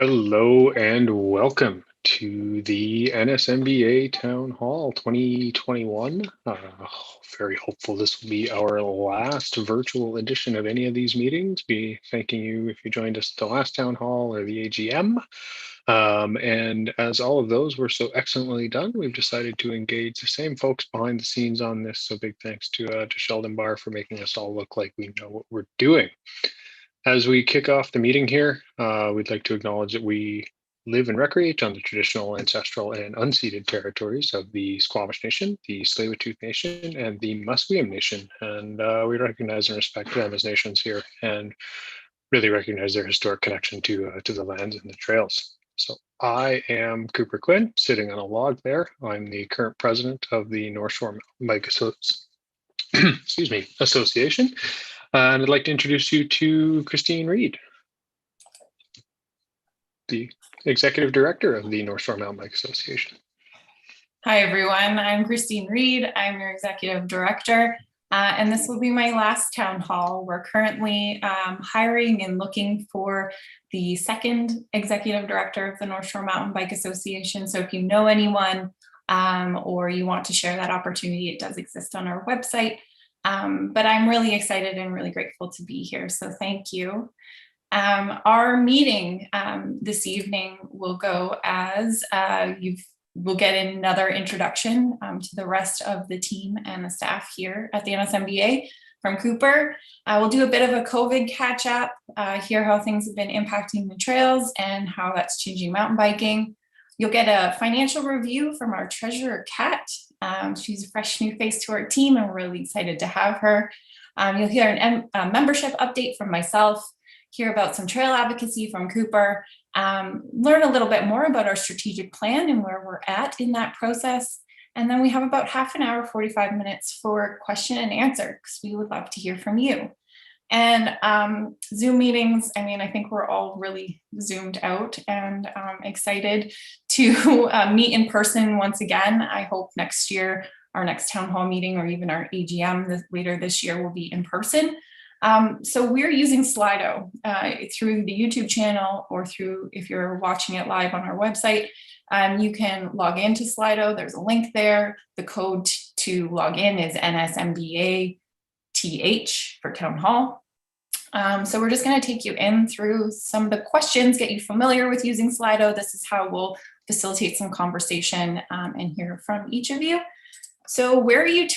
Hello and welcome to the NSMBA Townhall 2021. Very hopeful this will be our last virtual edition of any of these meetings. Be thanking you if you joined us at the last town hall or the AGM. And as all of those were so excellently done, we've decided to engage the same folks behind the scenes on this. So big thanks to Sheldon Barr for making us all look like we know what we're doing. As we kick off the meeting here, we'd like to acknowledge that we live and recreate on the traditional, ancestral, and unceded territories of the Squamish Nation, the Tsleil-Waututh Nation, and the Musqueam Nation. And we recognize and respect them as nations here and really recognize their historic connection to the lands and the trails. So I am Cooper Quinn, sitting on a log there. I'm the current president of the North Shore Mountain Bike Association. And I'd like to introduce you to Christine Reed, the Executive Director of the North Shore Mountain Bike Association. Hi, everyone. I'm Christine Reed. I'm your Executive Director, and this will be my last town hall. We're currently hiring and looking for the second Executive Director of the North Shore Mountain Bike Association. So if you know anyone or you want to share that opportunity, it does exist on our website. But I'm really excited and really grateful to be here. So thank you. Our meeting this evening will go as we'll get another introduction to the rest of the team and the staff here at the NSMBA from Cooper. We'll do a bit of a COVID catch up, hear how things have been impacting the trails and how that's changing mountain biking. You'll get a financial review from our treasurer, Kat. She's a fresh new face to our team and we're really excited to have her. You'll hear a membership update from myself, hear about some trail advocacy from Cooper, learn a little bit more about our strategic plan and where we're at in that process. And then we have about half an hour, 45 minutes for question and answer, because we would love to hear from you. And Zoom meetings, I mean, I think we're all really zoomed out and excited to meet in person once again. I hope next year, our next town hall meeting or even our AGM later this year will be in person. So we're using Slido through the YouTube channel or through, if you're watching it live on our website, you can log into Slido. There's a link there. The code to log in is NSMBA TH for town hall. So we're just going to take you in through some of the questions, get you familiar with using Slido. This is how we'll facilitate some conversation and hear from each of you. So where are you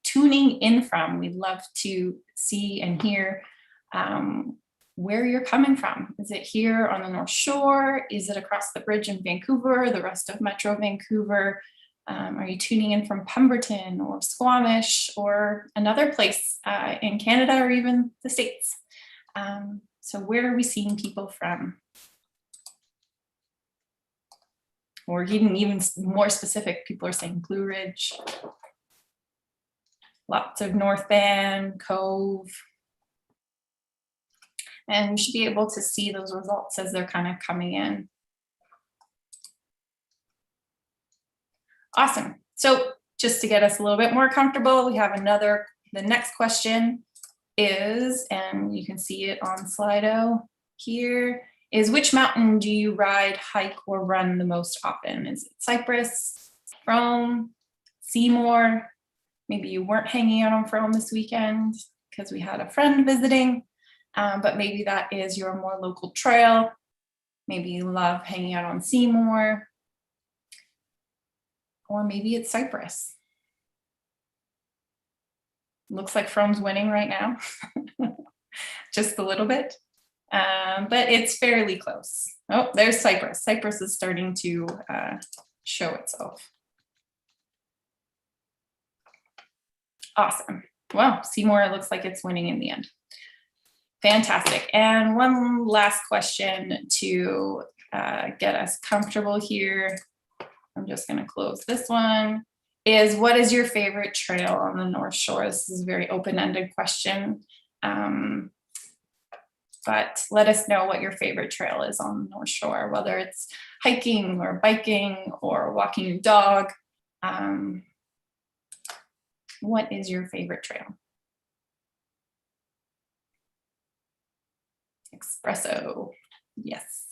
tuning in from? We'd love to see and hear where you're coming from. Is it here on the North Shore? Is it across the bridge in Vancouver, the rest of Metro Vancouver? Are you tuning in from Pemberton or Squamish or another place in Canada or even the States? So where are we seeing people from? Or even more specific, people are saying Blue Ridge. Lots of North Van, Cove. And you should be able to see those results as they're kind of coming in. Awesome. So just to get us a little bit more comfortable, we have the next question is, and you can see it on Slido here, is which mountain do you ride, hike, or run the most often? Is it Cypress, Frome, Seymour? Maybe you weren't hanging out on Frome this weekend because we had a friend visiting, but maybe that is your more local trail. Maybe you love hanging out on Seymour. Or maybe it's Cypress. Looks like Frome's winning right now, just a little bit, but it's fairly close. Oh, there's Cypress. Cypress is starting to show itself. Awesome. Well, Seymour, it looks like it's winning in the end. Fantastic. And one last question to get us comfortable here. I'm just going to close this one, is what is your favorite trail on the North Shore? This is a very open-ended question, but let us know what your favorite trail is on the North Shore, whether it's hiking or biking or walking your dog. What is your favorite trail? Espresso. Yes.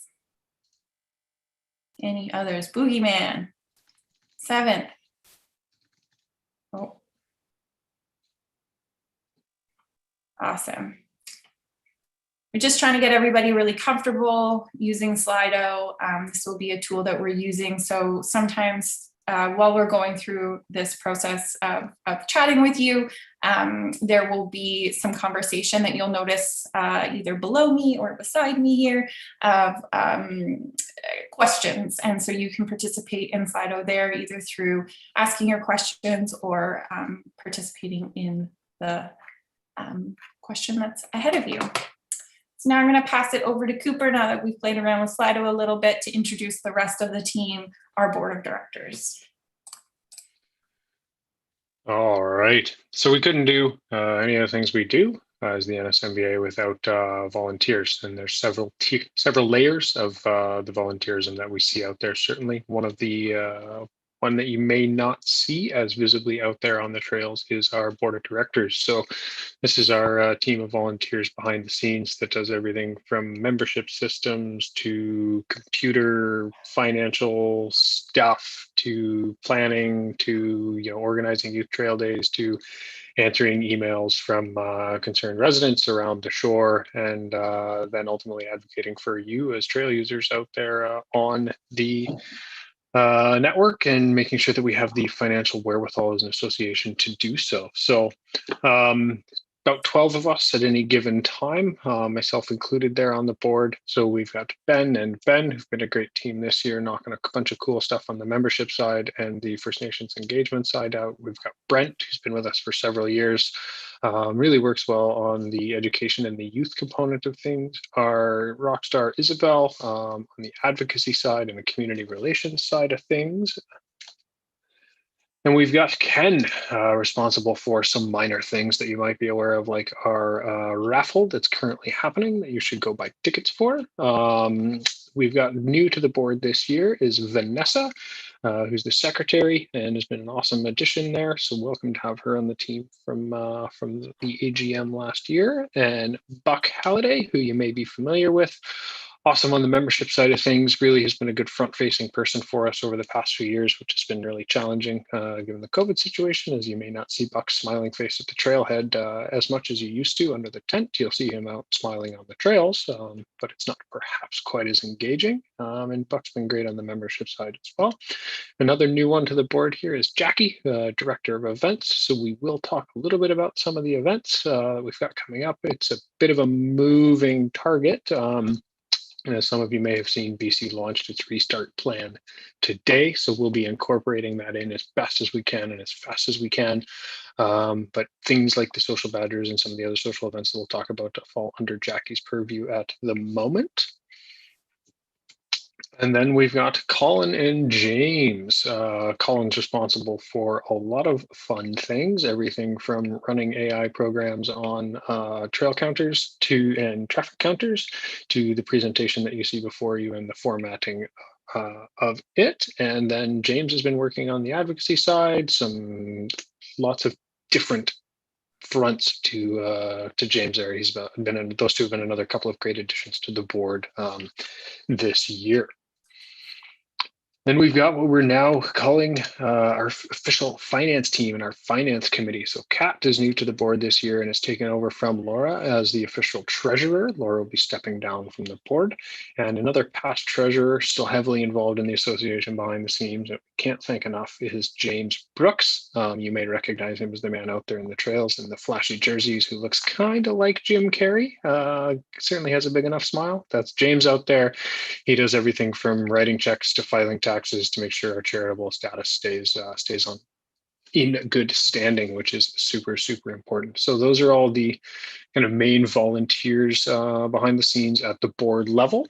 Any others? Boogeyman. 7th. Oh. Awesome. We're just trying to get everybody really comfortable using Slido. This will be a tool that we're using. So sometimes while we're going through this process of chatting with you, there will be some conversation that you'll notice either below me or beside me here of questions. And so you can participate in Slido there either through asking your questions or participating in the question that's ahead of you. So now I'm going to pass it over to Cooper now that we've played around with Slido a little bit to introduce the rest of the team, our board of directors. All right. So we couldn't do any of the things we do as the NSMBA without volunteers. And there's several layers of the volunteerism that we see out there. Certainly one of the one that you may not see as visibly out there on the trails is our board of directors. So this is our team of volunteers behind the scenes that does everything from membership systems to computer financial stuff to planning to organizing youth trail days to answering emails from concerned residents around the shore, and then ultimately advocating for you as trail users out there on the network and making sure that we have the financial wherewithal as an association to do so. So about 12 of us at any given time, myself included there on the board. So we've got Ben and Ben, who've been a great team this year, knocking a bunch of cool stuff on the membership side and the First Nations engagement side out. We've got Brent, who's been with us for several years, really works well on the education and the youth component of things. Our rock star Isabel on the advocacy side and the community relations side of things. And we've got Ken responsible for some minor things that you might be aware of, like our raffle that's currently happening that you should go buy tickets for. We've got new to the board this year is Vanessa, who's the secretary and has been an awesome addition there. So welcome to have her on the team from the AGM last year. And Buck Halliday, who you may be familiar with. Awesome on the membership side of things, really has been a good front-facing person for us over the past few years, which has been really challenging given the COVID situation, as you may not see Buck's smiling face at the trailhead as much as you used to under the tent. You'll see him out smiling on the trails, but it's not perhaps quite as engaging. And Buck's been great on the membership side as well. Another new one to the board here is Jackie, director of events. So we will talk a little bit about some of the events that we've got coming up. It's a bit of a moving target. As some of you may have seen, BC launched its restart plan today, so we'll be incorporating that in as best as we can and as fast as we can. But things like the social badgers and some of the other social events that we'll talk about fall under Jackie's purview at the moment. And then we've got Colin and James. Colin's responsible for a lot of fun things, everything from running AI programs on trail counters and traffic counters to the presentation that you see before you and the formatting of it. And then James has been working on the advocacy side, lots of different fronts to James there. He's been those two have been another couple of great additions to the board this year. Then we've got what we're now calling our official finance team and our finance committee. So Kat is new to the board this year and has taken over from Laura as the official treasurer. Laura will be stepping down from the board. And another past treasurer still heavily involved in the association behind the scenes, that we can't thank enough, is James Brooks. You may recognize him as the man out there in the trails in the flashy jerseys who looks kind of like Jim Carrey. Certainly has a big enough smile. That's James out there. He does everything from writing checks to filing taxes to make sure our charitable status stays on in good standing, which is super, super important. So those are all the kind of main volunteers behind the scenes at the board level.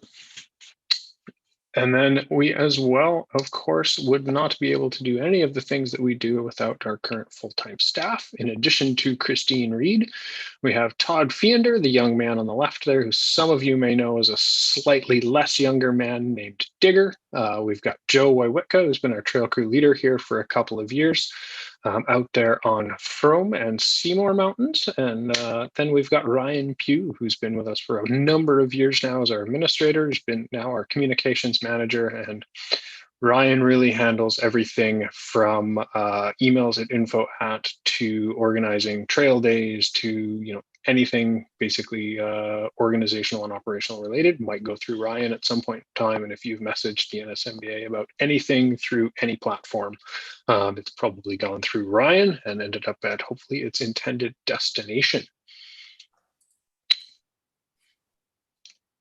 And then we as well, of course, would not be able to do any of the things that we do without our current full-time staff. In addition to Christine Reed, we have Todd Fiender, the young man on the left there, who some of you may know as a slightly less younger man named Digger. We've got Joe Wywitka, who's been our trail crew leader here for a couple of years. out there on Frome and Seymour Mountains. And then we've got Ryan Pugh, who's been with us for a number of years now as our administrator. He's been now our communications manager, and Ryan really handles everything from emails at info@ to organizing trail days to anything basically organizational and operational related might go through Ryan at some point in time. And if you've messaged the NSMBA about anything through any platform, it's probably gone through Ryan and ended up at hopefully its intended destination.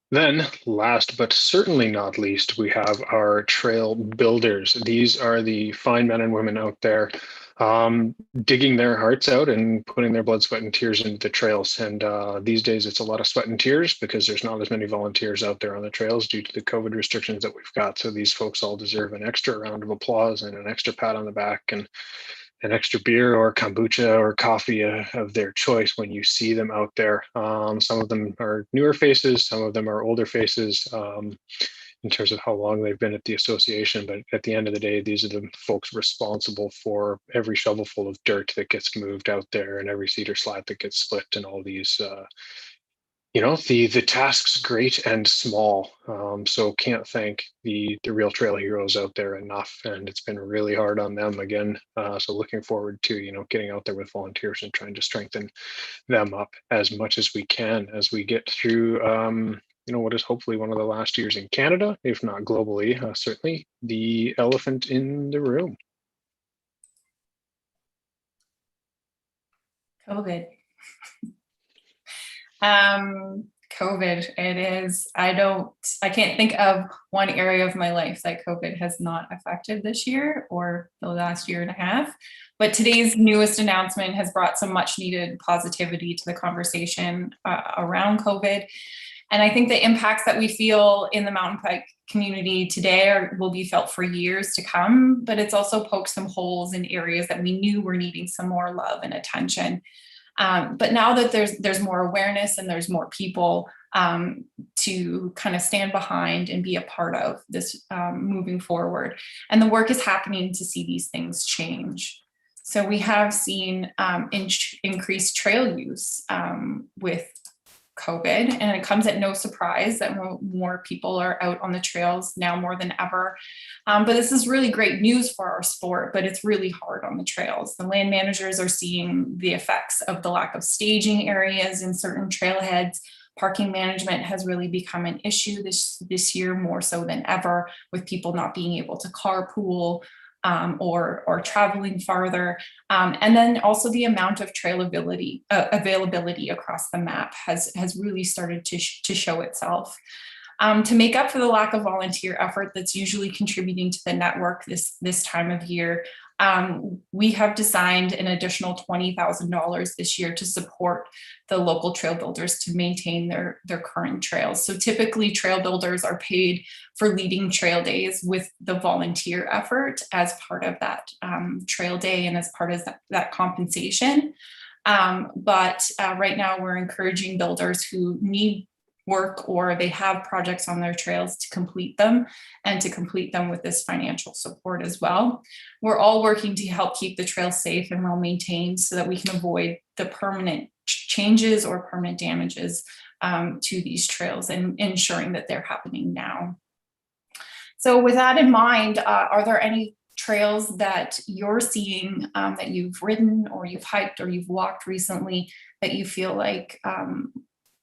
Then, last but certainly not least, we have our trail builders. These are the fine men and women out there digging their hearts out and putting their blood, sweat, and tears into the trails. And these days, it's a lot of sweat and tears because there's not as many volunteers out there on the trails due to the COVID restrictions that we've got. So these folks all deserve an extra round of applause and an extra pat on the back and an extra beer or kombucha or coffee of their choice when you see them out there. Some of them are newer faces, some of them are older faces in terms of how long they've been at the association. But at the end of the day, these are the folks responsible for every shovelful of dirt that gets moved out there and every cedar slat that gets split and all these the tasks great and small. So can't thank the real trail heroes out there enough, and it's been really hard on them again. So looking forward to getting out there with volunteers and trying to strengthen them up as much as we can as we get through what is hopefully one of the last years in Canada, if not globally. Certainly the elephant in the room. COVID. COVID, it is, I can't think of one area of my life that COVID has not affected this year or the last year and a half. But today's newest announcement has brought some much needed positivity to the conversation around COVID. And I think the impacts that we feel in the mountain bike community today will be felt for years to come, but it's also poked some holes in areas that we knew were needing some more love and attention. But now that there's more awareness and there's more people to kind of stand behind and be a part of this moving forward, and the work is happening to see these things change. So we have seen increased trail use with COVID, and it comes at no surprise that more people are out on the trails now more than ever. But this is really great news for our sport, but it's really hard on the trails. The land managers are seeing the effects of the lack of staging areas in certain trailheads. Parking management has really become an issue this year more so than ever, with people not being able to carpool or traveling farther. And then also the amount of trail availability across the map has really started to show itself. To make up for the lack of volunteer effort that's usually contributing to the network this time of year, we have designed an additional $20,000 this year to support the local trail builders to maintain their current trails. So typically trail builders are paid for leading trail days with the volunteer effort as part of that trail day and as part of that compensation. But right now we're encouraging builders who need work or they have projects on their trails to complete them, and to complete them with this financial support as well. We're all working to help keep the trails safe and well maintained so that we can avoid the permanent changes or permanent damages to these trails, and ensuring that they're happening now. So with that in mind, are there any trails that you're seeing that you've ridden or you've hiked or you've walked recently that you feel like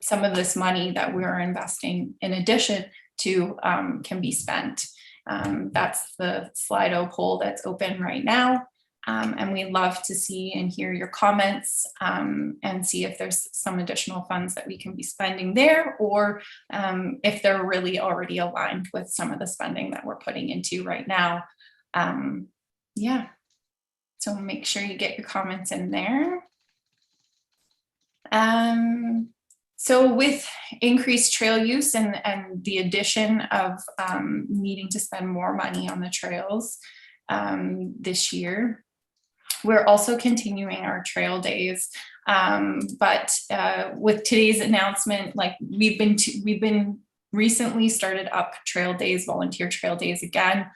some of this money that we're investing in addition to can be spent? That's the Slido poll that's open right now. And we'd love to see and hear your comments and see if there's some additional funds that we can be spending there, or if they're really already aligned with some of the spending that we're putting into right now. Yeah, so make sure you get your comments in there. So with increased trail use and the addition of needing to spend more money on the trails this year, we're also continuing our trail days. But with today's announcement, like we've been recently started up trail days, volunteer trail days again.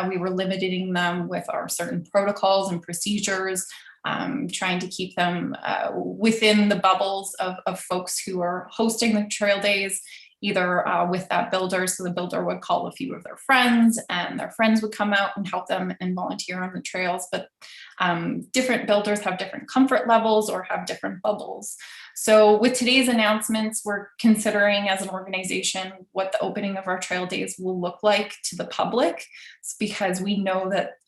We were limiting them with our certain protocols and procedures, trying to keep them within the bubbles of folks who are hosting the trail days, either with that builder. So the builder would call a few of their friends and their friends would come out and help them and volunteer on the trails. But different builders have different comfort levels or have different bubbles. So with today's announcements, we're considering as an organization what the opening of our trail days will look like to the public. It's because we know that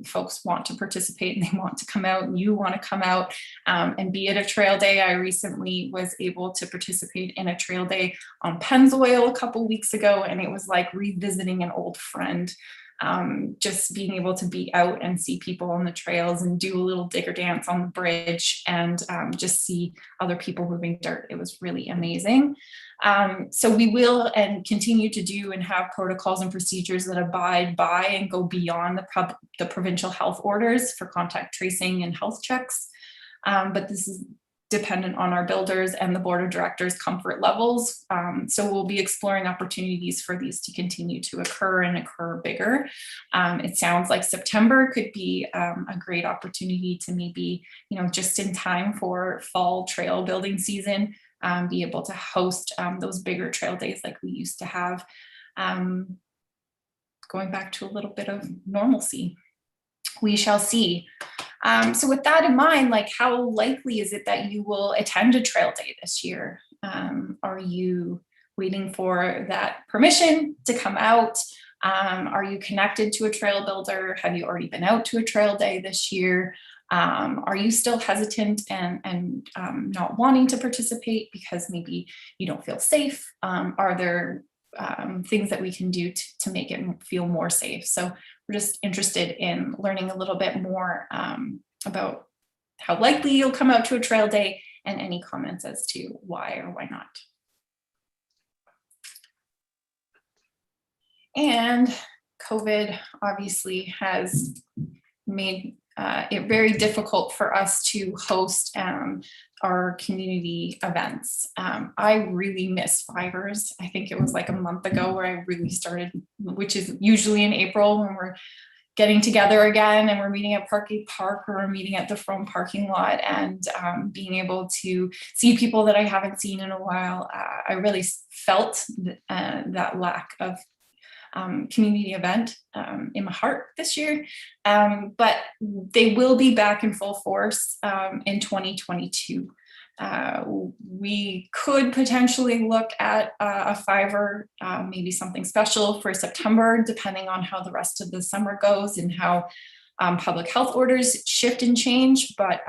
folks want to participate and they want to come out, and you want to come out and be at a trail day. I recently was able to participate in a trail day on Pennzoil a couple weeks ago, and it was like revisiting an old friend. Just being able to be out and see people on the trails and do a little digger dance on the bridge and just see other people moving dirt. It was really amazing. So we will and continue to do and have protocols and procedures that abide by and go beyond the provincial health orders for contact tracing and health checks. But this is dependent on our builders and the board of directors' comfort levels. So we'll be exploring opportunities for these to continue to occur and occur bigger. It sounds like September could be a great opportunity to maybe, just in time for fall trail building season, be able to host those bigger trail days like we used to have, going back to a little bit of normalcy. We shall see. So with that in mind, like, how likely is it that you will attend a trail day this year? Are you waiting for that permission to come out? Are you connected to a trail builder? Have you already been out to a trail day this year? Are you still hesitant and not wanting to participate because maybe you don't feel safe? Are there things that we can do to make it feel more safe? So we're just interested in learning a little bit more about how likely you'll come out to a trail day and any comments as to why or why not. And COVID obviously has made it very difficult for us to host our community events. I really miss Fivers. I think it was like a month ago where I really started, which is usually in April when we're getting together again and we're meeting at Parkgate Park or we're meeting at the Frome parking lot, and being able to see people that I haven't seen in a while. I really felt that lack of community event in my heart this year, but they will be back in full force in 2022. We could potentially look at a Fiver, maybe something special for September, depending on how the rest of the summer goes and how public health orders shift and change. But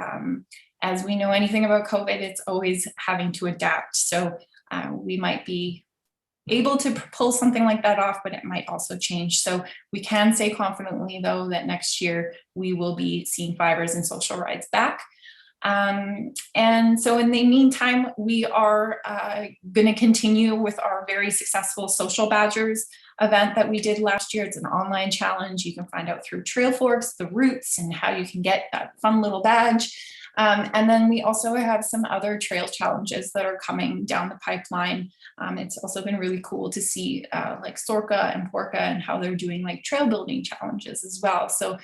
as we know anything about COVID, it's always having to adapt. So we might be able to pull something like that off, but it might also change. So we can say confidently, though, that next year we will be seeing Fivers and social rides back. And so in the meantime, we are going to continue with our very successful Social Badgers event that we did last year. It's an online challenge. You can find out through Trail Forks, the routes, and how you can get that fun little badge. And then we also have some other trail challenges that are coming down the pipeline. It's also been really cool to see like Sorka and Porka and how they're doing like trail building challenges as well. So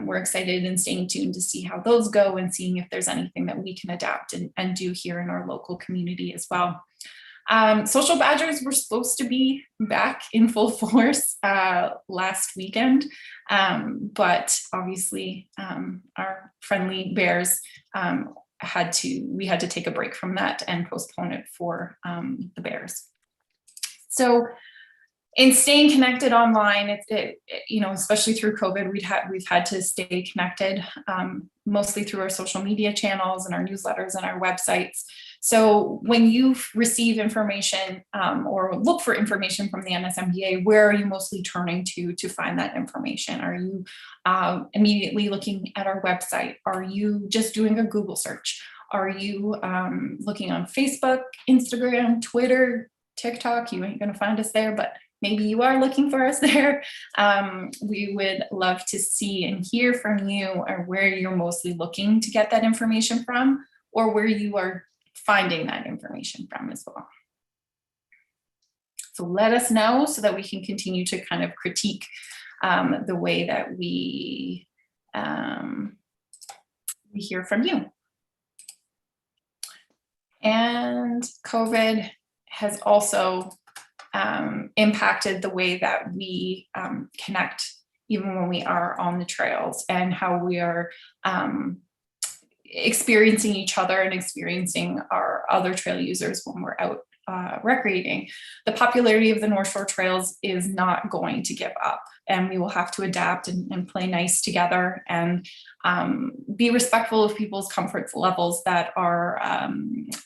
we're excited and staying tuned to see how those go and seeing if there's anything that we can adapt and do here in our local community as well. Social Badgers were supposed to be back in full force last weekend, but obviously our friendly bears we had to take a break from that and postpone it for the bears. So in staying connected online, especially through COVID, we've had to stay connected mostly through our social media channels and our newsletters and our websites. So when you receive information or look for information from the NSMBA, where are you mostly turning to find that information? Are you immediately looking at our website? Are you just doing a Google search? Are you looking on Facebook, Instagram, Twitter, TikTok? You ain't going to find us there, but maybe you are looking for us there. We would love to see and hear from you, or where you're mostly looking to get that information from, or where you are finding that information from as well. So let us know so that we can continue to kind of critique the way that we hear from you. And COVID has also impacted the way that we connect, even when we are on the trails, and how we are experiencing each other and experiencing our other trail users when we're out recreating. The popularity of the North Shore trails is not going to give up, and we will have to adapt and play nice together and be respectful of people's comfort levels that are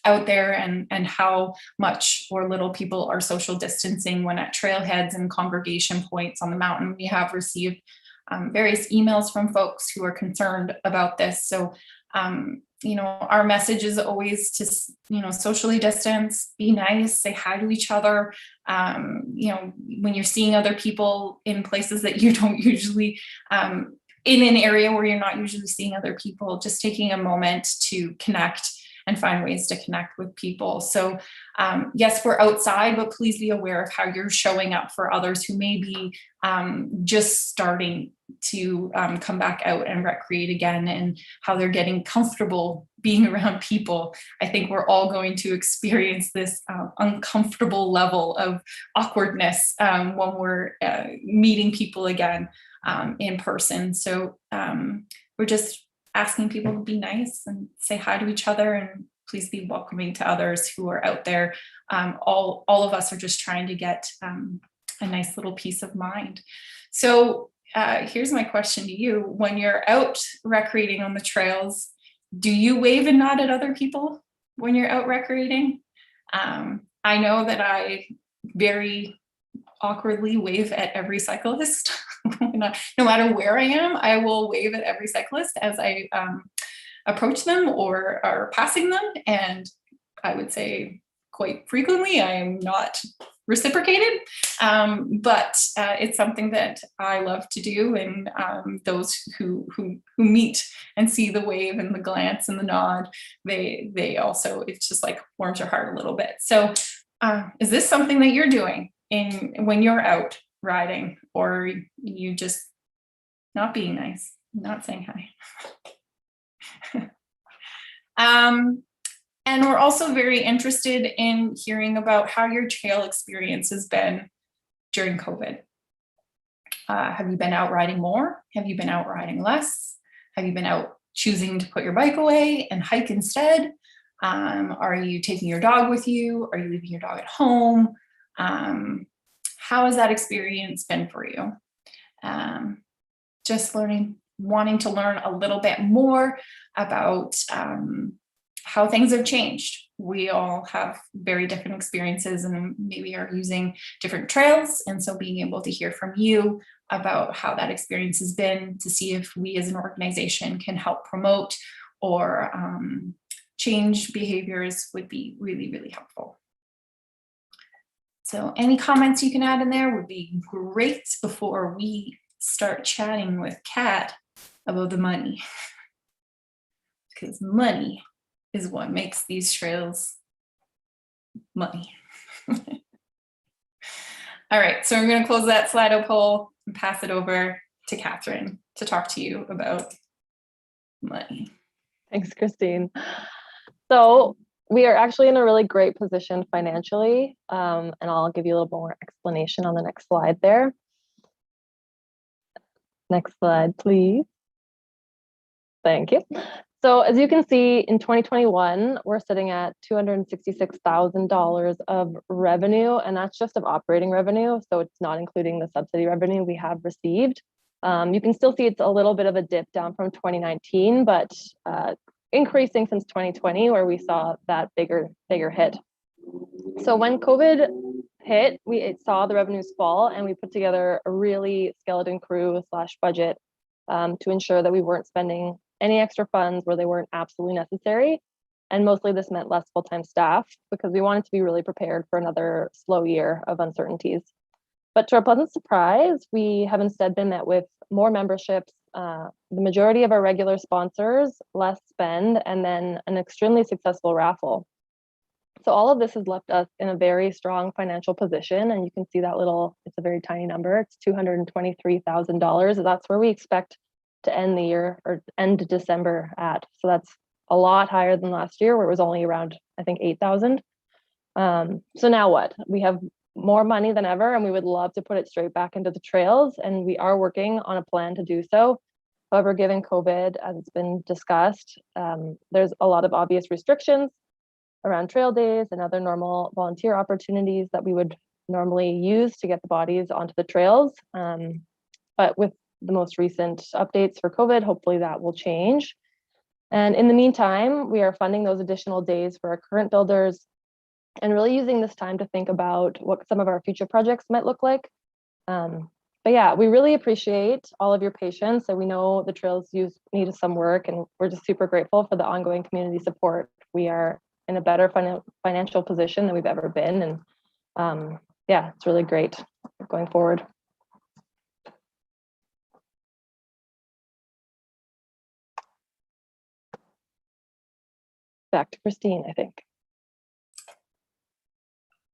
out there, and how much or little people are social distancing when at trailheads and congregation points on the mountain. We have received various emails from folks who are concerned about this. So our message is always to, socially distance, be nice, say hi to each other. When you're seeing other people in places that you don't usually, in an area where you're not usually seeing other people, just taking a moment to connect and find ways to connect with people. So yes, we're outside, but please be aware of how you're showing up for others who may be just starting to come back out and recreate again, and how they're getting comfortable being around people. I think we're all going to experience this uncomfortable level of awkwardness when we're meeting people again in person. So we're just asking people to be nice and say hi to each other, and please be welcoming to others who are out there. All of us are just trying to get a nice little peace of mind. So here's my question to you. When you're out recreating on the trails, do you wave and nod at other people when you're out recreating? I know that I very awkwardly wave at every cyclist. No matter where I am, I will wave at every cyclist as I approach them or are passing them. And I would say quite frequently I am not reciprocated, but it's something that I love to do. And those who meet and see the wave and the glance and the nod, they also, it's just like warms your heart a little bit. So is this something that you're doing when you're out riding, or you just not being nice, not saying hi? And we're also very interested in hearing about how your trail experience has been during COVID. Have you been out riding more? Have you been out riding less? Have you been out choosing to put your bike away and hike instead? Are you taking your dog with you? Are you leaving your dog at home? How has that experience been for you? Just wanting to learn a little bit more about how things have changed. We all have very different experiences and maybe are using different trails. And so being able to hear from you about how that experience has been, to see if we as an organization can help promote or change behaviors would be really, really helpful. So any comments you can add in there would be great before we start chatting with Kat about the money. Because money is what makes these trails money. All right, so I'm going to close that Slido poll and pass it over to Catherine to talk to you about money. Thanks, Christine. So we are actually in a really great position financially, and I'll give you a little more explanation on the next slide there. Next slide, please. Thank you. So as you can see, in 2021, we're sitting at $266,000 of revenue, and that's just of operating revenue. So it's not including the subsidy revenue we have received. You can still see it's a little bit of a dip down from 2019, but increasing since 2020, where we saw that bigger hit. So when COVID hit, we saw the revenues fall, and we put together a really skeleton crew / budget to ensure that we weren't spending any extra funds where they weren't absolutely necessary. And mostly this meant less full-time staff, because we wanted to be really prepared for another slow year of uncertainties. But to our pleasant surprise, we have instead been met with more memberships, the majority of our regular sponsors, less spend, and then an extremely successful raffle. So all of this has left us in a very strong financial position. And you can see that it's a very tiny number. It's $223,000. That's where we expect to end the year or end December at. So that's a lot higher than last year where it was only around, I think, 8,000. So now what? We have more money than ever and we would love to put it straight back into the trails, and we are working on a plan to do so. However, given COVID, as it's been discussed, there's a lot of obvious restrictions around trail days and other normal volunteer opportunities that we would normally use to get the bodies onto the trails. But with the most recent updates for COVID, hopefully that will change. And in the meantime, we are funding those additional days for our current builders and really using this time to think about what some of our future projects might look like. But yeah, we really appreciate all of your patience. And we know the trails need some work, and we're just super grateful for the ongoing community support. We are in a better financial position than we've ever been. And yeah, it's really great going forward. Back to Christine, I think.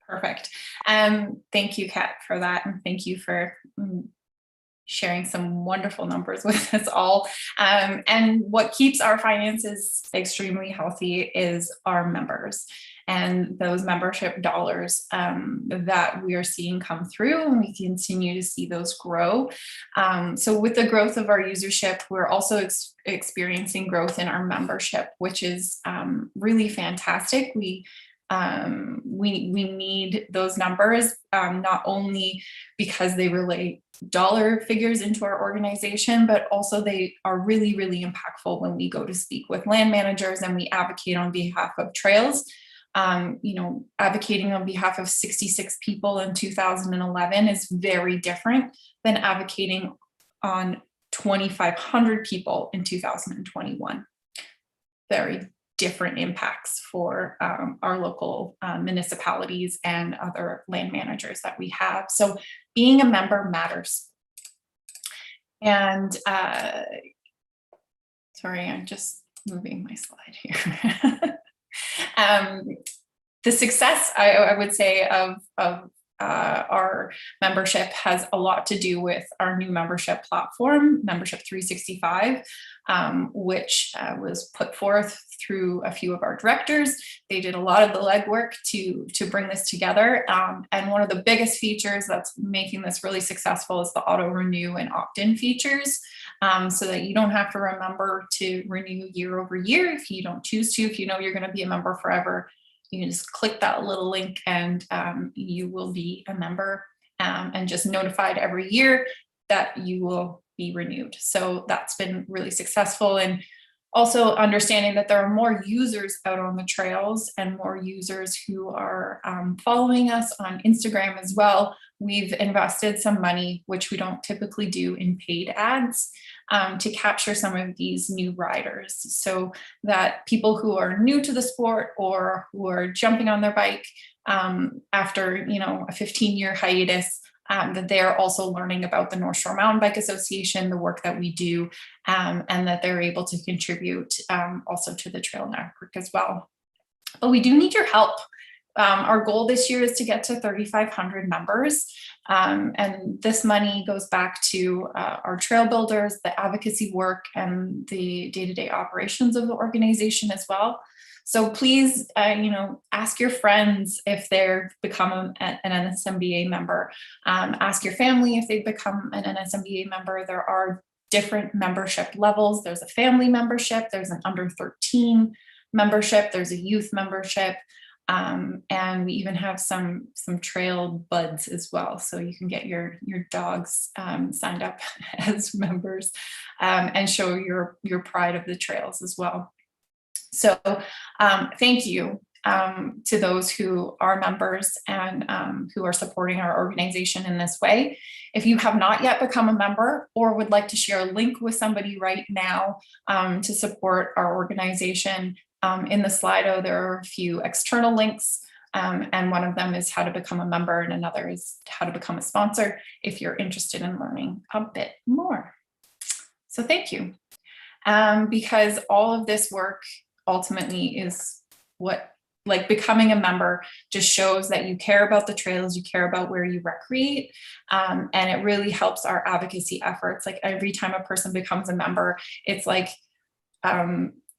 Perfect. Thank you, Kat, for that. And thank you for sharing some wonderful numbers with us all. And what keeps our finances extremely healthy is our members and those membership dollars that we are seeing come through, and we continue to see those grow. So with the growth of our usership, we're also experiencing growth in our membership, which is really fantastic. We need those numbers, not only because they relate dollar figures into our organization, but also they are really, really impactful when we go to speak with land managers and we advocate on behalf of trails. Advocating on behalf of 66 people in 2011 is very different than advocating on 2,500 people in 2021. Very different impacts for our local municipalities and other land managers that we have. So being a member matters. And sorry, I'm just moving my slide here. The success, I would say, of our membership has a lot to do with our new membership platform, Membership 365, which was put forth through a few of our directors. They did a lot of the legwork to bring this together. And one of the biggest features that's making this really successful is the auto renew and opt-in features, so that you don't have to remember to renew year over year if you don't choose to. If you know you're going to be a member forever, you can just click that little link and you will be a member and just notified every year that you will be renewed. So that's been really successful. And also understanding that there are more users out on the trails and more users who are following us on Instagram as well. We've invested some money, which we don't typically do, in paid ads to capture some of these new riders, so that people who are new to the sport or who are jumping on their bike after a 15-year hiatus, that they're also learning about the North Shore Mountain Bike Association, the work that we do, and that they're able to contribute also to the trail network as well. But we do need your help. Our goal this year is to get to 3,500 members. And this money goes back to our trail builders, the advocacy work, and the day-to-day operations of the organization as well. So please, ask your friends if they've become an NSMBA member. Ask your family if they've become an NSMBA member. There are different membership levels. There's a family membership, there's an under 13 membership, there's a youth membership. And we even have some trail buds as well. So you can get your dogs signed up as members and show your pride of the trails as well. So thank you to those who are members and who are supporting our organization in this way. If you have not yet become a member or would like to share a link with somebody right now to support our organization, in the Slido, there are a few external links, and one of them is how to become a member and another is how to become a sponsor if you're interested in learning a bit more. So thank you, because all of this work ultimately is what like becoming a member just shows that you care about the trails, you care about where you recreate, and it really helps our advocacy efforts. Like every time a person becomes a member, it's like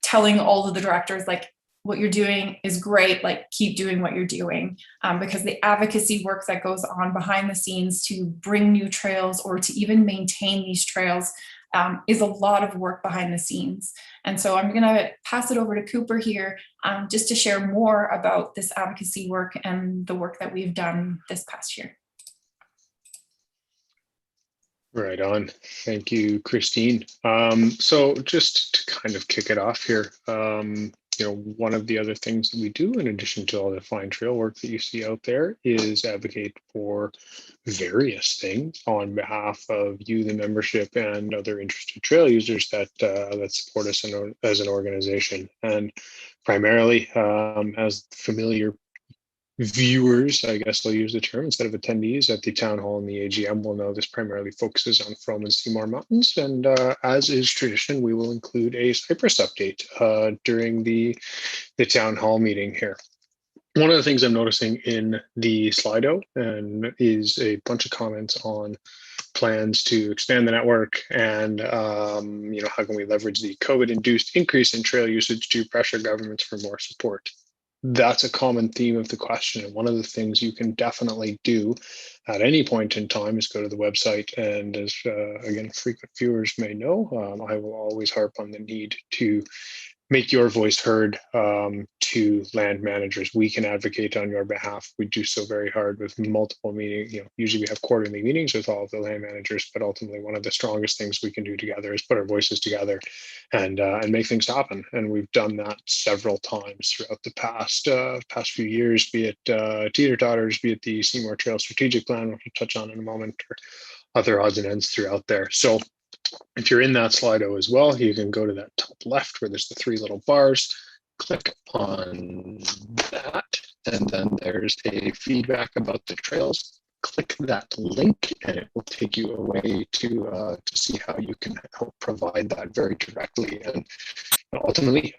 telling all of the directors, like, what you're doing is great, like keep doing what you're doing, because the advocacy work that goes on behind the scenes to bring new trails or to even maintain these trails is a lot of work behind the scenes. And so I'm going to pass it over to Cooper here just to share more about this advocacy work and the work that we've done this past year. Right on. Thank you, Christine. So just to kind of kick it off here, one of the other things that we do, in addition to all the fine trail work that you see out there, is advocate for various things on behalf of you, the membership, and other interested trail users that support us as an organization. And primarily, as familiar viewers, I guess I'll use the term instead of attendees at the town hall and the AGM will know, this primarily focuses on Frome and Seymour Mountains. And as is tradition, we will include a Cypress update during the town hall meeting here. One of the things I'm noticing in the Slido and is a bunch of comments on plans to expand the network and how can we leverage the COVID-induced increase in trail usage to pressure governments for more support. That's a common theme of the question. And one of the things you can definitely do at any point in time is go to the website. And as, again, frequent viewers may know, I will always harp on the need to make your voice heard to land managers. We can advocate on your behalf. We do so very hard with multiple meetings. Usually we have quarterly meetings with all of the land managers, but ultimately one of the strongest things we can do together is put our voices together and make things happen. And we've done that several times throughout the past few years, be it teeter-totters, be it the Seymour Trail Strategic Plan, which we'll touch on in a moment, or other odds and ends throughout there. So if you're in that Slido as well, you can go to that top left where there's the three little bars, click on that, and then there's a feedback about the trails. Click that link and it will take you away to see how you can help provide that very directly. And ultimately,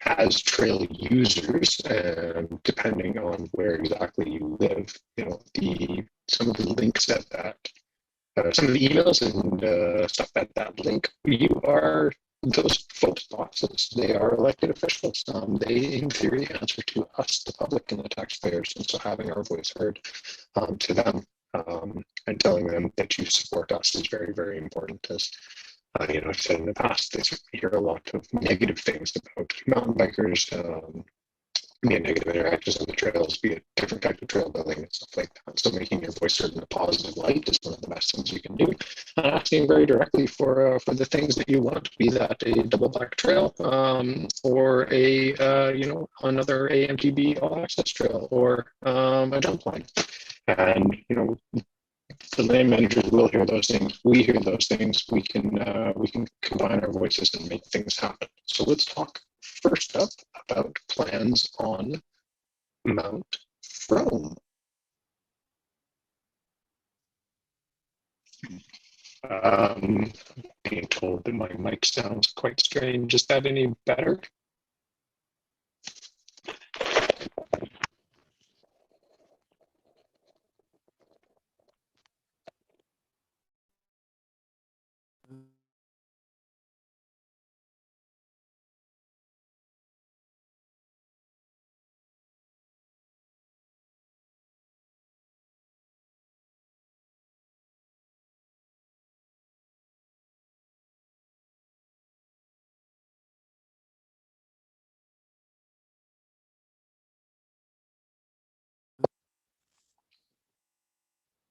as trail users, and depending on where exactly you live, some of the links at that some of the emails and stuff at that link, you are those folks' bosses. They are elected officials. They, in theory, answer to us, the public and the taxpayers. And so having our voice heard to them and telling them that you support us is very, very important. As I've said in the past, we hear a lot of negative things about mountain bikers, negative interactions on the trails, be it different type of trail building and stuff like that. So making your voice heard in a positive light is one of the best things you can do. Asking very directly for the things that you want, be that a double black trail or a another AMTB all access trail or a jump line. And the land managers will hear those things. We hear those things. We can combine our voices and make things happen. So let's talk first up about plans on Mount Frome. Being told that my mic sounds quite strange. Is that any better?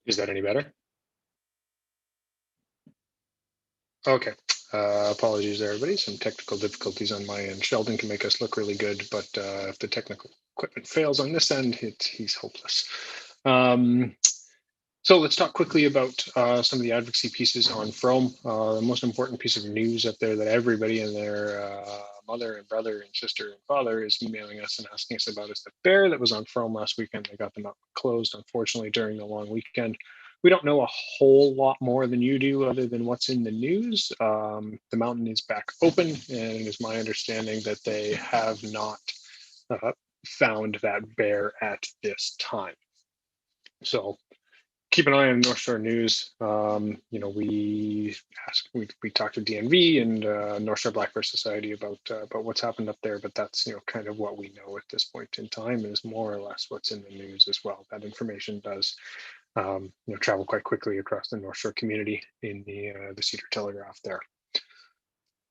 Is that any better? Okay. Apologies, everybody. Some technical difficulties on my end. Sheldon can make us look really good, but if the technical equipment fails on this end, he's hopeless. So let's talk quickly about some of the advocacy pieces on Frome. The most important piece of news up there that everybody and their mother and brother and sister and father is emailing us and asking us about is the fair that was on Frome last weekend. They got them up closed, unfortunately, during the long weekend. We don't know a whole lot more than you do other than what's in the news. The mountain is back open, and it is my understanding that they have not found that bear at this time. So keep an eye on North Shore News. We talked to DNV and North Shore Black Bear Society about what's happened up there, but that's kind of what we know at this point in time is more or less what's in the news as well. That information does travel quite quickly across the North Shore community in the Cedar Telegraph there.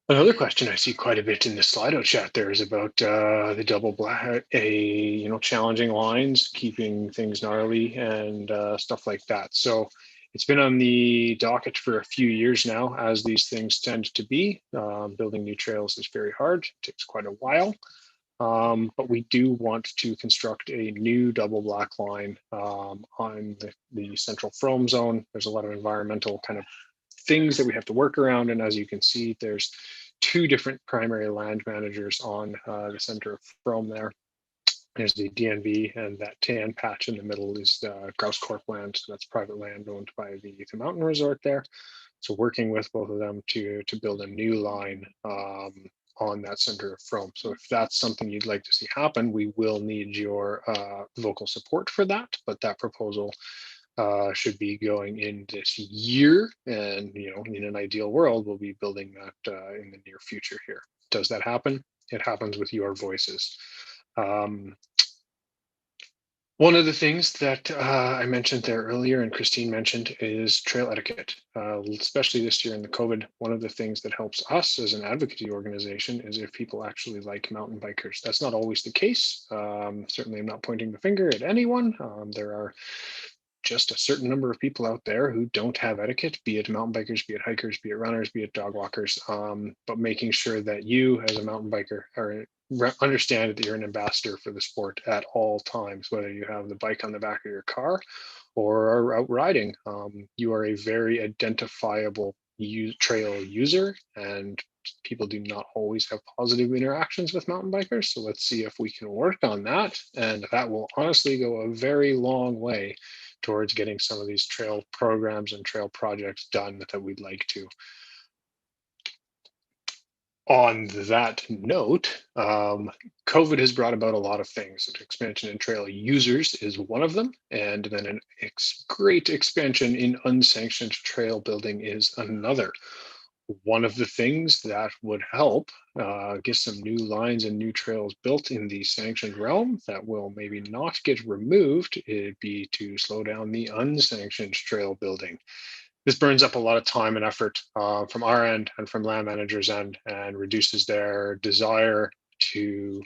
Another question I see quite a bit in the Slido chat there is about the double black, challenging lines, keeping things gnarly and stuff like that. So it's been on the docket for a few years now, as these things tend to be. Building new trails is very hard, it takes quite a while. But we do want to construct a new double black line on the central Frome zone. There's a lot of environmental kind of things that we have to work around. And as you can see, there's two different primary land managers on the center of Frome there. There's the DNV, and that tan patch in the middle is Grouse Corp land. So that's private land owned by the mountain resort there. So working with both of them to build a new line on that center of Frome. So if that's something you'd like to see happen, we will need your vocal support for that. But that proposal should be going in this year, and in an ideal world we'll be building that in the near future here. Does that happen? It happens with your voices. One of the things that I mentioned there earlier and Christine mentioned is trail etiquette, especially this year in the COVID. One of the things that helps us as an advocacy organization is if people actually like mountain bikers. That's not always the case. Certainly I'm not pointing the finger at anyone. There are just a certain number of people out there who don't have etiquette, be it mountain bikers, be it hikers, be it runners, be it dog walkers, but making sure that you as a mountain biker understand that you're an ambassador for the sport at all times, whether you have the bike on the back of your car or are out riding. You are a very identifiable trail user, and people do not always have positive interactions with mountain bikers. So let's see if we can work on that. And that will honestly go a very long way towards getting some of these trail programs and trail projects done that we'd like to. On that note, COVID has brought about a lot of things. Expansion in trail users is one of them, and then an great expansion in unsanctioned trail building is another. One of the things that would help get some new lines and new trails built in the sanctioned realm that will maybe not get removed, it'd be to slow down the unsanctioned trail building. This burns up a lot of time and effort from our end and from land managers' end, and reduces their desire to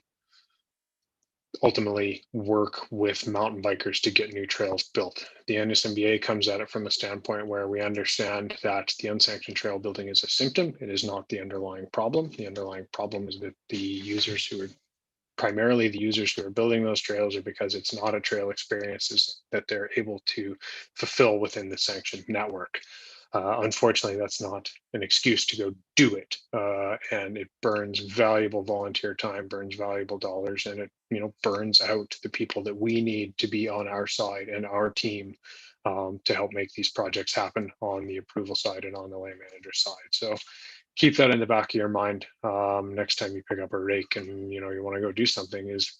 ultimately work with mountain bikers to get new trails built. The NSMBA comes at it from a standpoint where we understand that the unsanctioned trail building is a symptom. It is not the underlying problem. The underlying problem is that the users who are primarily the users who are building those trails, or because it's not a trail experience that they're able to fulfill within the sanctioned network. Unfortunately, that's not an excuse to go do it, and it burns valuable volunteer time, burns valuable dollars, and it burns out the people that we need to be on our side and our team to help make these projects happen on the approval side and on the land manager side. So keep that in the back of your mind next time you pick up a rake and you want to go do something. Is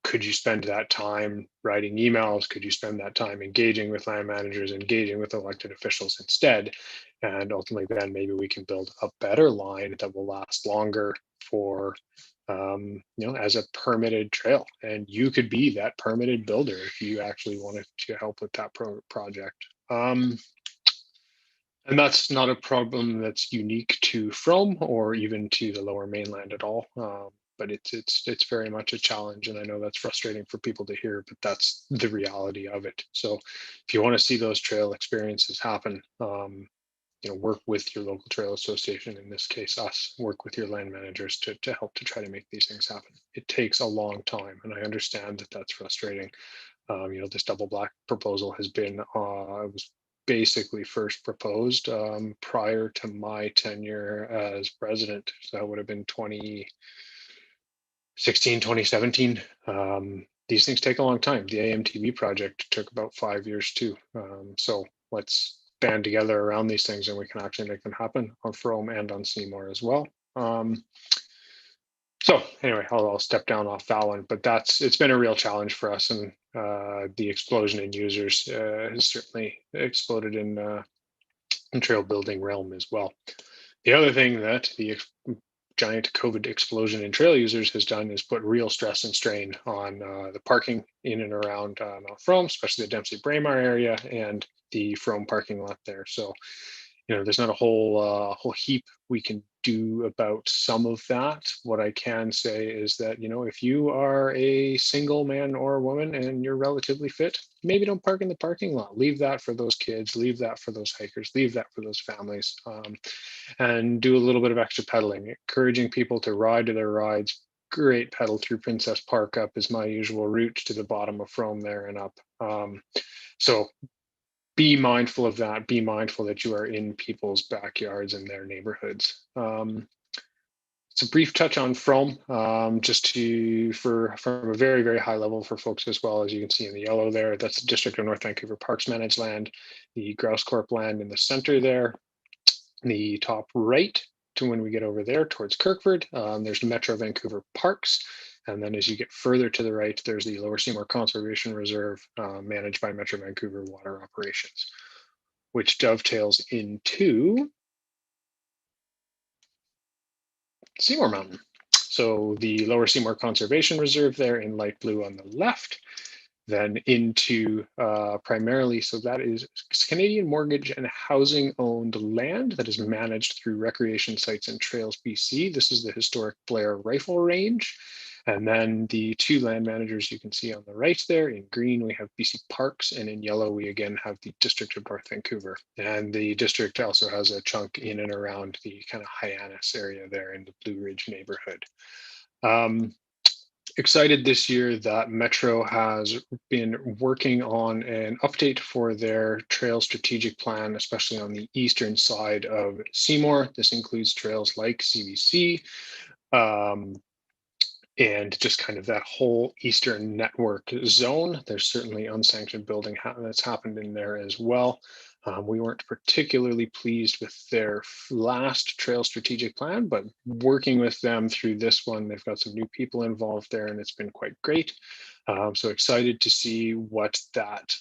could you spend that time writing emails? Could you spend that time engaging with land managers, engaging with elected officials instead? And ultimately, then maybe we can build a better line that will last longer for, as a permitted trail. And you could be that permitted builder if you actually wanted to help with that project. And that's not a problem that's unique to Frome or even to the Lower Mainland at all. But it's very much a challenge, and I know that's frustrating for people to hear, but that's the reality of it. So if you want to see those trail experiences happen, work with your local trail association, in this case us, work with your land managers to help to try to make these things happen. It takes a long time, and I understand that that's frustrating. This double black proposal has been, it was basically first proposed prior to my tenure as president. So that would have been 2016, 2017. These things take a long time. The AMTB project took about 5 years too. So let's band together around these things and we can actually make them happen on Frome and on Seymour as well. So anyway, I'll step down off that one, but it's been a real challenge for us, and the explosion in users has certainly exploded in trail building realm as well. The other thing that the giant COVID explosion in trail users has done is put real stress and strain on the parking in and around Mount Frome, especially the Dempsey-Braemar area and the Frome parking lot there. So, there's not a whole heap we can do about some of that. What I can say is that, if you are a single man or woman and you're relatively fit, maybe don't park in the parking lot. Leave that for those kids, leave that for those hikers, leave that for those families, and do a little bit of extra pedaling, encouraging people to ride to their rides. Great pedal through Princess Park up is my usual route to the bottom of Frome there and up. So be mindful of that. Be mindful that you are in people's backyards and their neighborhoods. It's a brief touch on Frome, just from a very, very high level for folks as well. As you can see in the yellow there, that's the District of North Vancouver Parks managed land, the Grouse Corp land in the center there. The top right to when we get over there towards Kirkford, there's Metro Vancouver Parks. And then as you get further to the right, there's the Lower Seymour Conservation Reserve, managed by Metro Vancouver Water Operations, which dovetails into Seymour Mountain. So the Lower Seymour Conservation Reserve there in light blue on the left, then into primarily, so that is Canadian Mortgage and Housing owned land that is managed through Recreation Sites and Trails BC. This is the historic Blair Rifle Range. And then the two land managers you can see on the right there, in green we have BC Parks, and in yellow we again have the District of North Vancouver. And the district also has a chunk in and around the kind of Hyannis area there in the Blue Ridge neighborhood. Excited this year that Metro has been working on an update for their trail strategic plan, especially on the eastern side of Seymour. This includes trails like CBC, and just kind of that whole eastern network zone. There's certainly unsanctioned building that's happened in there as well. We weren't particularly pleased with their last trail strategic plan, but working with them through this one, they've got some new people involved there, and it's been quite great. So excited to see what that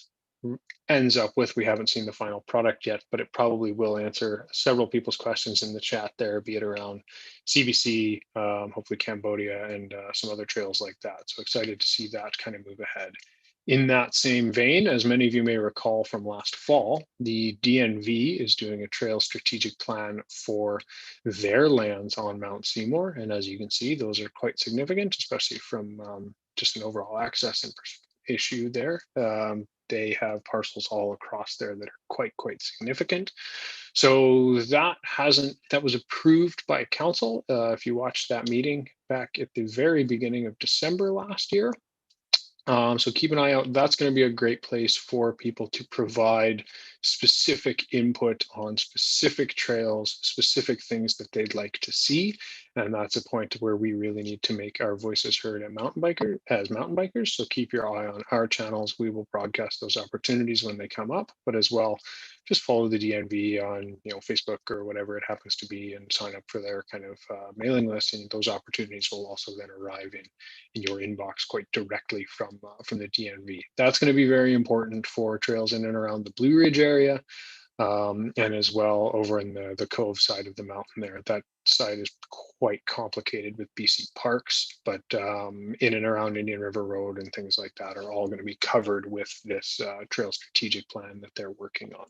ends up with. We haven't seen the final product yet, but it probably will answer several people's questions in the chat there, be it around CBC, hopefully Cambodia, and some other trails like that. So excited to see that kind of move ahead. In that same vein, as many of you may recall from last fall, the DNV is doing a trail strategic plan for their lands on Mount Seymour. And as you can see, those are quite significant, especially from just an overall access and issue there. They have parcels all across there that are quite significant. So that was approved by council. If you watched that meeting back at the very beginning of December last year. So keep an eye out. That's going to be a great place for people to provide specific input on specific trails, specific things that they'd like to see. And that's a point where we really need to make our voices heard as mountain bikers. So keep your eye on our channels. We will broadcast those opportunities when they come up, but as well, just follow the DNV on Facebook or whatever it happens to be, and sign up for their kind of mailing list. And those opportunities will also then arrive in your inbox quite directly from the DNV. That's going to be very important for trails in and around the Blue Ridge area, and as well over in the Cove side of the mountain there. That side is quite complicated with BC Parks, but in and around Indian River Road and things like that are all going to be covered with this trail strategic plan that they're working on.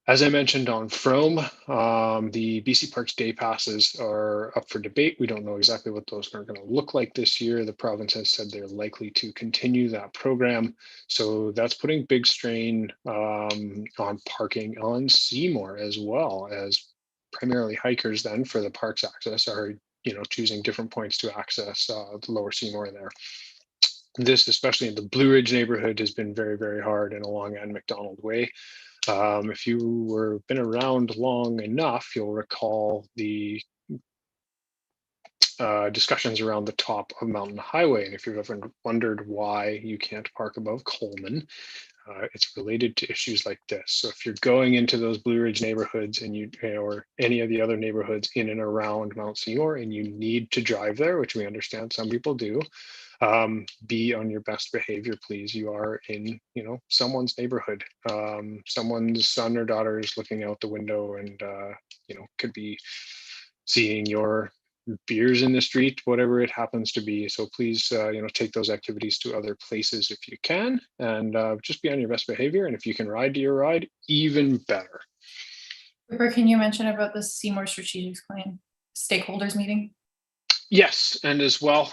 As I mentioned on Frome, the BC Parks Day Passes are up for debate. We don't know exactly what those are going to look like this year. The province has said they're likely to continue that program. So that's putting big strain on parking on Seymour, as well as primarily hikers then for the parks access are choosing different points to access the Lower Seymour there. This, especially in the Blue Ridge neighborhood, has been very hard and along Ann McDonald Way. If you been around long enough, you'll recall the discussions around the top of Mountain Highway. And if you've ever wondered why you can't park above Coleman, It's related to issues like this. So if you're going into those Blue Ridge neighborhoods and or any of the other neighborhoods in and around Mount Seymour, and you need to drive there, which we understand some people do, be on your best behavior, please. You are in, someone's neighborhood. Someone's son or daughter is looking out the window and, could be seeing your beers in the street, whatever it happens to be. So please, take those activities to other places if you can, and just be on your best behavior. And if you can ride to your ride, even better. Cooper, can you mention about the Seymour Strategic Plan stakeholders meeting? Yes, and as well,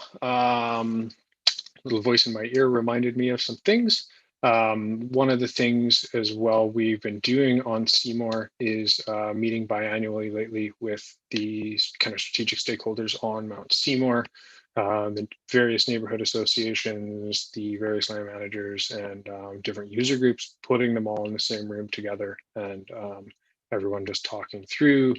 little voice in my ear reminded me of some things. One of the things as well we've been doing on Seymour is meeting biannually lately with the kind of strategic stakeholders on Mount Seymour, the various neighborhood associations, the various land managers, and different user groups, putting them all in the same room together, and everyone just talking through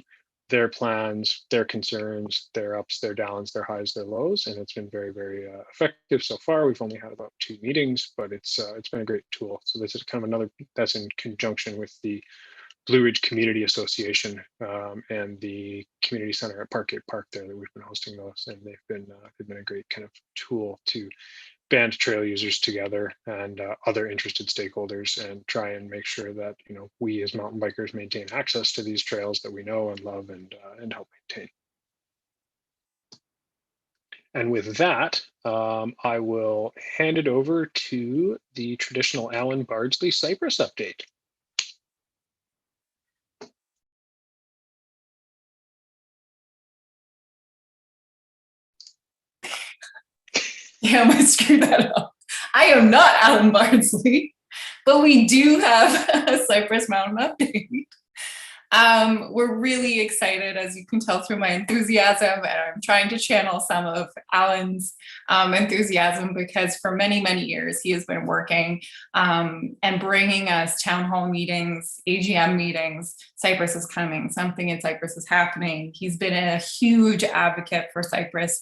their plans, their concerns, their ups, their downs, their highs, their lows, and it's been very, very effective so far. We've only had about 2 meetings, but it's been a great tool. So this is kind of another that's in conjunction with the Blue Ridge Community Association and the community center at Parkgate Park there that we've been hosting those, and they've been a great kind of tool to band trail users together and other interested stakeholders, and try and make sure that we as mountain bikers maintain access to these trails that we know and love and help maintain. And with that, I will hand it over to the traditional Alan Bardsley Cypress update. Yeah, I'm gonna screw that up. I am not Alan Bardsley, but we do have a Cypress Mountain update. We're really excited, as you can tell through my enthusiasm, and I'm trying to channel some of Alan's enthusiasm, because for many, many years he has been working and bringing us town hall meetings, AGM meetings. Cypress is coming, something in Cypress is happening. He's been a huge advocate for Cypress,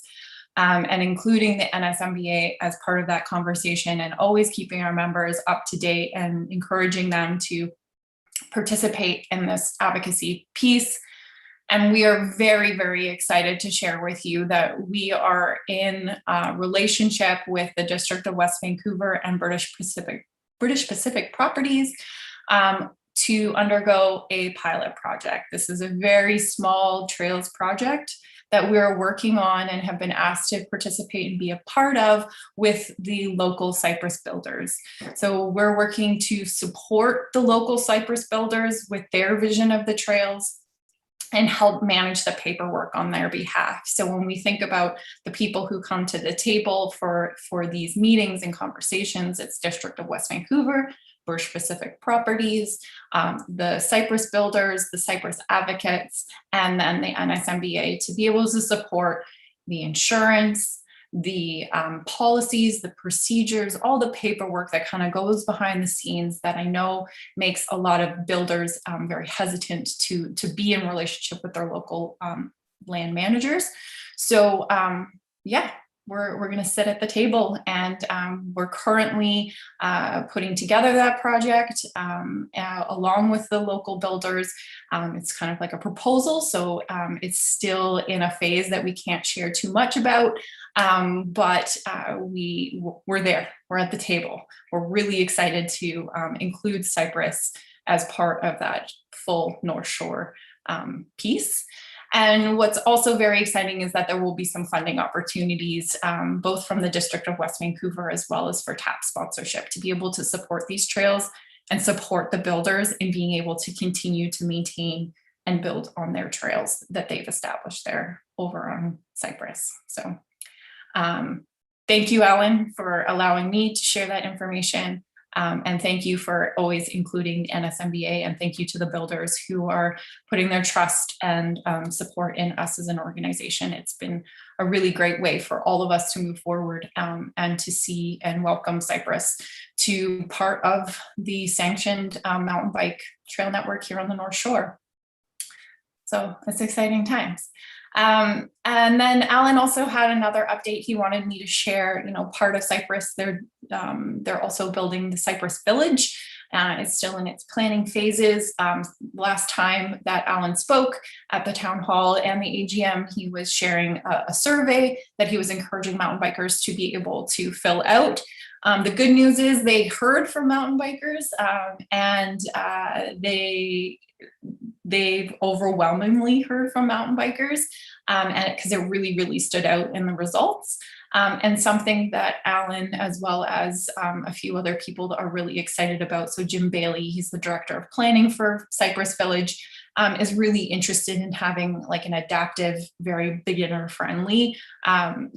and including the NSMBA as part of that conversation, and always keeping our members up to date and encouraging them to participate in this advocacy piece. And we are very, very excited to share with you that we are in a relationship with the District of West Vancouver and British Pacific Properties to undergo a pilot project. This is a very small trails project that we're working on and have been asked to participate and be a part of with the local Cypress builders. So we're working to support the local Cypress builders with their vision of the trails and help manage the paperwork on their behalf. So when we think about the people who come to the table for these meetings and conversations, it's District of West Vancouver, British Pacific Properties, the Cypress builders, the Cypress advocates, and then the NSMBA, to be able to support the insurance, the policies, the procedures, all the paperwork that kind of goes behind the scenes that I know makes a lot of builders very hesitant to be in relationship with their local land managers. So yeah, we're going to sit at the table, and we're currently putting together that project along with the local builders. It's kind of like a proposal, so it's still in a phase that we can't share too much about, but we're there, we're at the table. We're really excited to include Cypress as part of that full North Shore piece. And what's also very exciting is that there will be some funding opportunities, both from the District of West Vancouver as well as for TAP sponsorship, to be able to support these trails and support the builders in being able to continue to maintain and build on their trails that they've established there over on Cypress. So thank you, Alan, for allowing me to share that information. And thank you for always including the NSMBA, and thank you to the builders who are putting their trust and support in us as an organization. It's been a really great way for all of us to move forward and to see and welcome Cypress to part of the sanctioned mountain bike trail network here on the North Shore. So it's exciting times. And then Alan also had another update he wanted me to share. Part of Cypress, they're they're also building the Cypress Village. It's still in its planning phases. Last time that Alan spoke at the town hall and the AGM, he was sharing a survey that he was encouraging mountain bikers to be able to fill out. The good news is they heard from mountain bikers, and they've overwhelmingly heard from mountain bikers, and because it really, really stood out in the results. And something that Alan, as well as a few other people, are really excited about. So Jim Bailey, he's the director of planning for Cypress Village, is really interested in having like an adaptive, very beginner friendly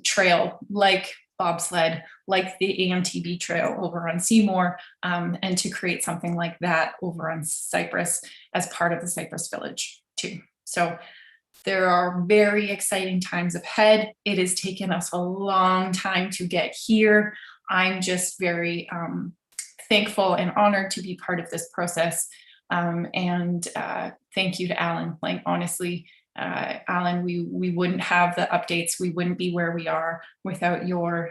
trail, like bobsled, like the AMTB trail over on Seymour, and to create something like that over on Cypress as part of the Cypress Village too. So there are very exciting times ahead. It has taken us a long time to get here. I'm just very thankful and honored to be part of this process. And thank you to Alan. Like, honestly, Alan, we wouldn't have the updates. We wouldn't be where we are without your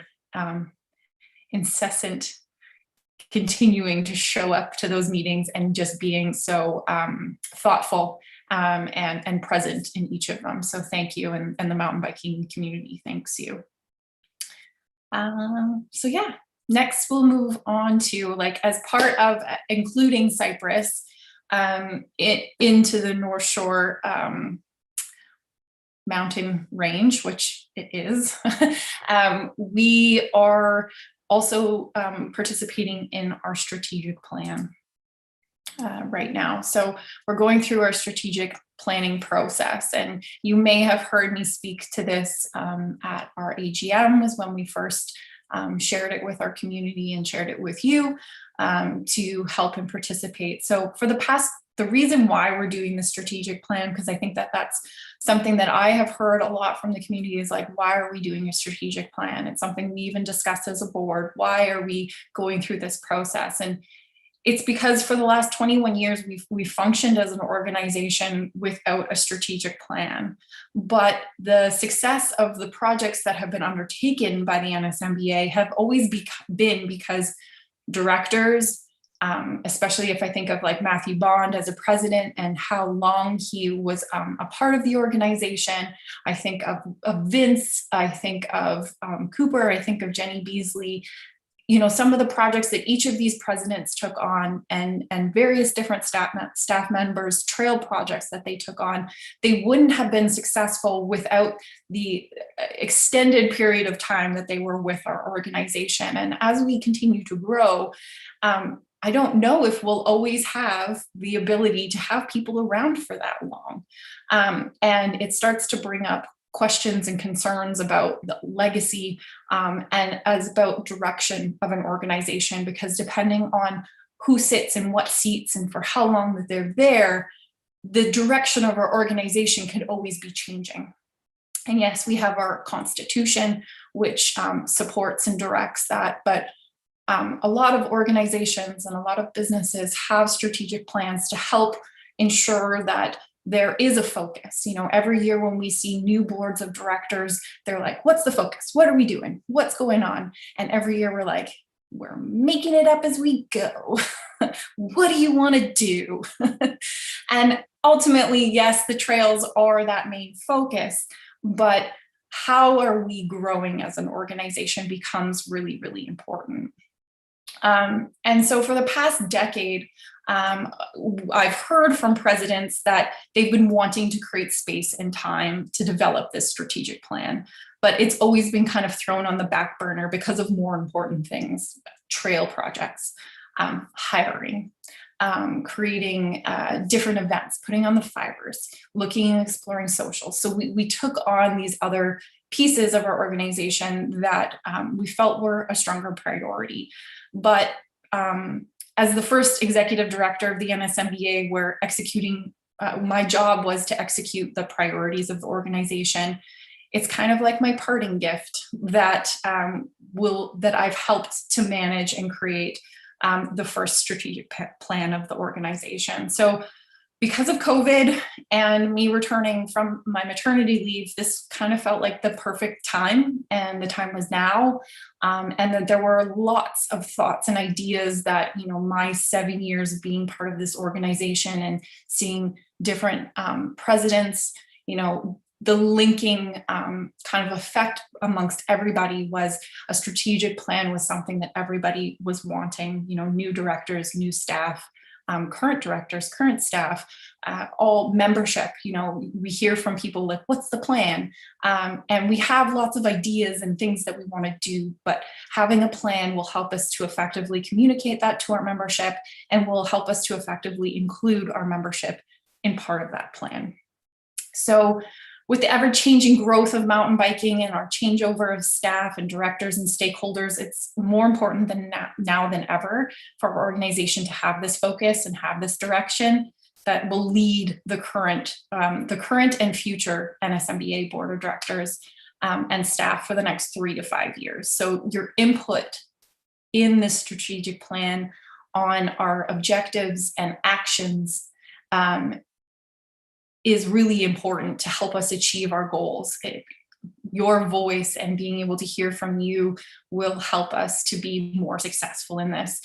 incessant continuing to show up to those meetings and just being so thoughtful and present in each of them. So thank you, and the mountain biking community thanks you. So yeah, next we'll move on to, like, as part of including Cypress into the North Shore mountain range, which it is. We are also participating in our strategic plan right now. So we're going through our strategic planning process, and you may have heard me speak to this at our AGM, was when we first shared it with our community and shared it with you to help and participate. So for the reason why we're doing the strategic plan, because I think that that's something that I have heard a lot from the community, is like, why are we doing a strategic plan? It's something we even discussed as a board. Why are we going through this process? And it's because for the last 21 years, we've functioned as an organization without a strategic plan. But the success of the projects that have been undertaken by the NSMBA have always been because directors, especially if I think of like Matthew Bond as a president and how long he was a part of the organization. I think of Vince, I think of Cooper, I think of Jenny Beasley. You know, some of the projects that each of these presidents took on, and various different staff members, trail projects that they took on, they wouldn't have been successful without the extended period of time that they were with our organization. And as we continue to grow, I don't know if we'll always have the ability to have people around for that long. And it starts to bring up questions and concerns about the legacy and as about direction of an organization, because depending on who sits in what seats and for how long that they're there, the direction of our organization could always be changing. And yes, we have our constitution, which supports and directs that, but a lot of organizations and a lot of businesses have strategic plans to help ensure that there is a focus. You know, every year when we see new boards of directors, they're like, what's the focus? What are we doing? What's going on? And every year we're like, we're making it up as we go. What do you want to do? And ultimately, yes, the trails are that main focus, but how are we growing as an organization becomes really, really important. And so for the past decade, I've heard from presidents that they've been wanting to create space and time to develop this strategic plan, but it's always been kind of thrown on the back burner because of more important things: trail projects, hiring, creating different events, putting on the fibers, looking and exploring social. So we took on these other pieces of our organization that we felt were a stronger priority. But as the first executive director of the NSMBA, we're executing, my job was to execute the priorities of the organization. It's kind of like my parting gift that that I've helped to manage and create the first strategic plan of the organization. So because of COVID and me returning from my maternity leave, this kind of felt like the perfect time, and the time was now. And that there were lots of thoughts and ideas that, my 7 years of being part of this organization and seeing different presidents, the linking kind of effect amongst everybody was a strategic plan, was something that everybody was wanting, new directors, new staff, current directors, current staff, all membership. We hear from people like, what's the plan? And we have lots of ideas and things that we want to do, but having a plan will help us to effectively communicate that to our membership, and will help us to effectively include our membership in part of that plan. So with the ever-changing growth of mountain biking and our changeover of staff and directors and stakeholders, it's more important than now than ever for our organization to have this focus and have this direction that will lead the current and future NSMBA board of directors and staff for the next 3 to 5 years. So your input in this strategic plan on our objectives and actions is really important to help us achieve our goals. Your voice and being able to hear from you will help us to be more successful in this.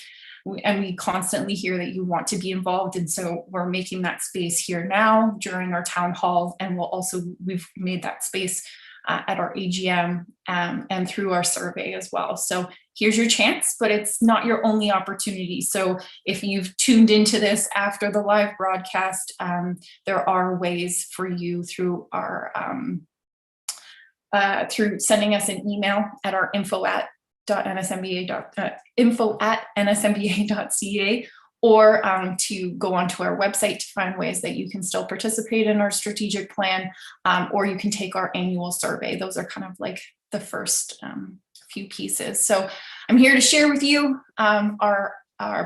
And we constantly hear that you want to be involved. And so we're making that space here now during our town hall. And we've made that space at our AGM and through our survey as well. So here's your chance, but it's not your only opportunity. So if you've tuned into this after the live broadcast, there are ways for you through our through sending us an email at our info@nsmba.ca, or to go onto our website to find ways that you can still participate in our strategic plan, or you can take our annual survey. Those are kind of like the first few pieces. So I'm here to share with you our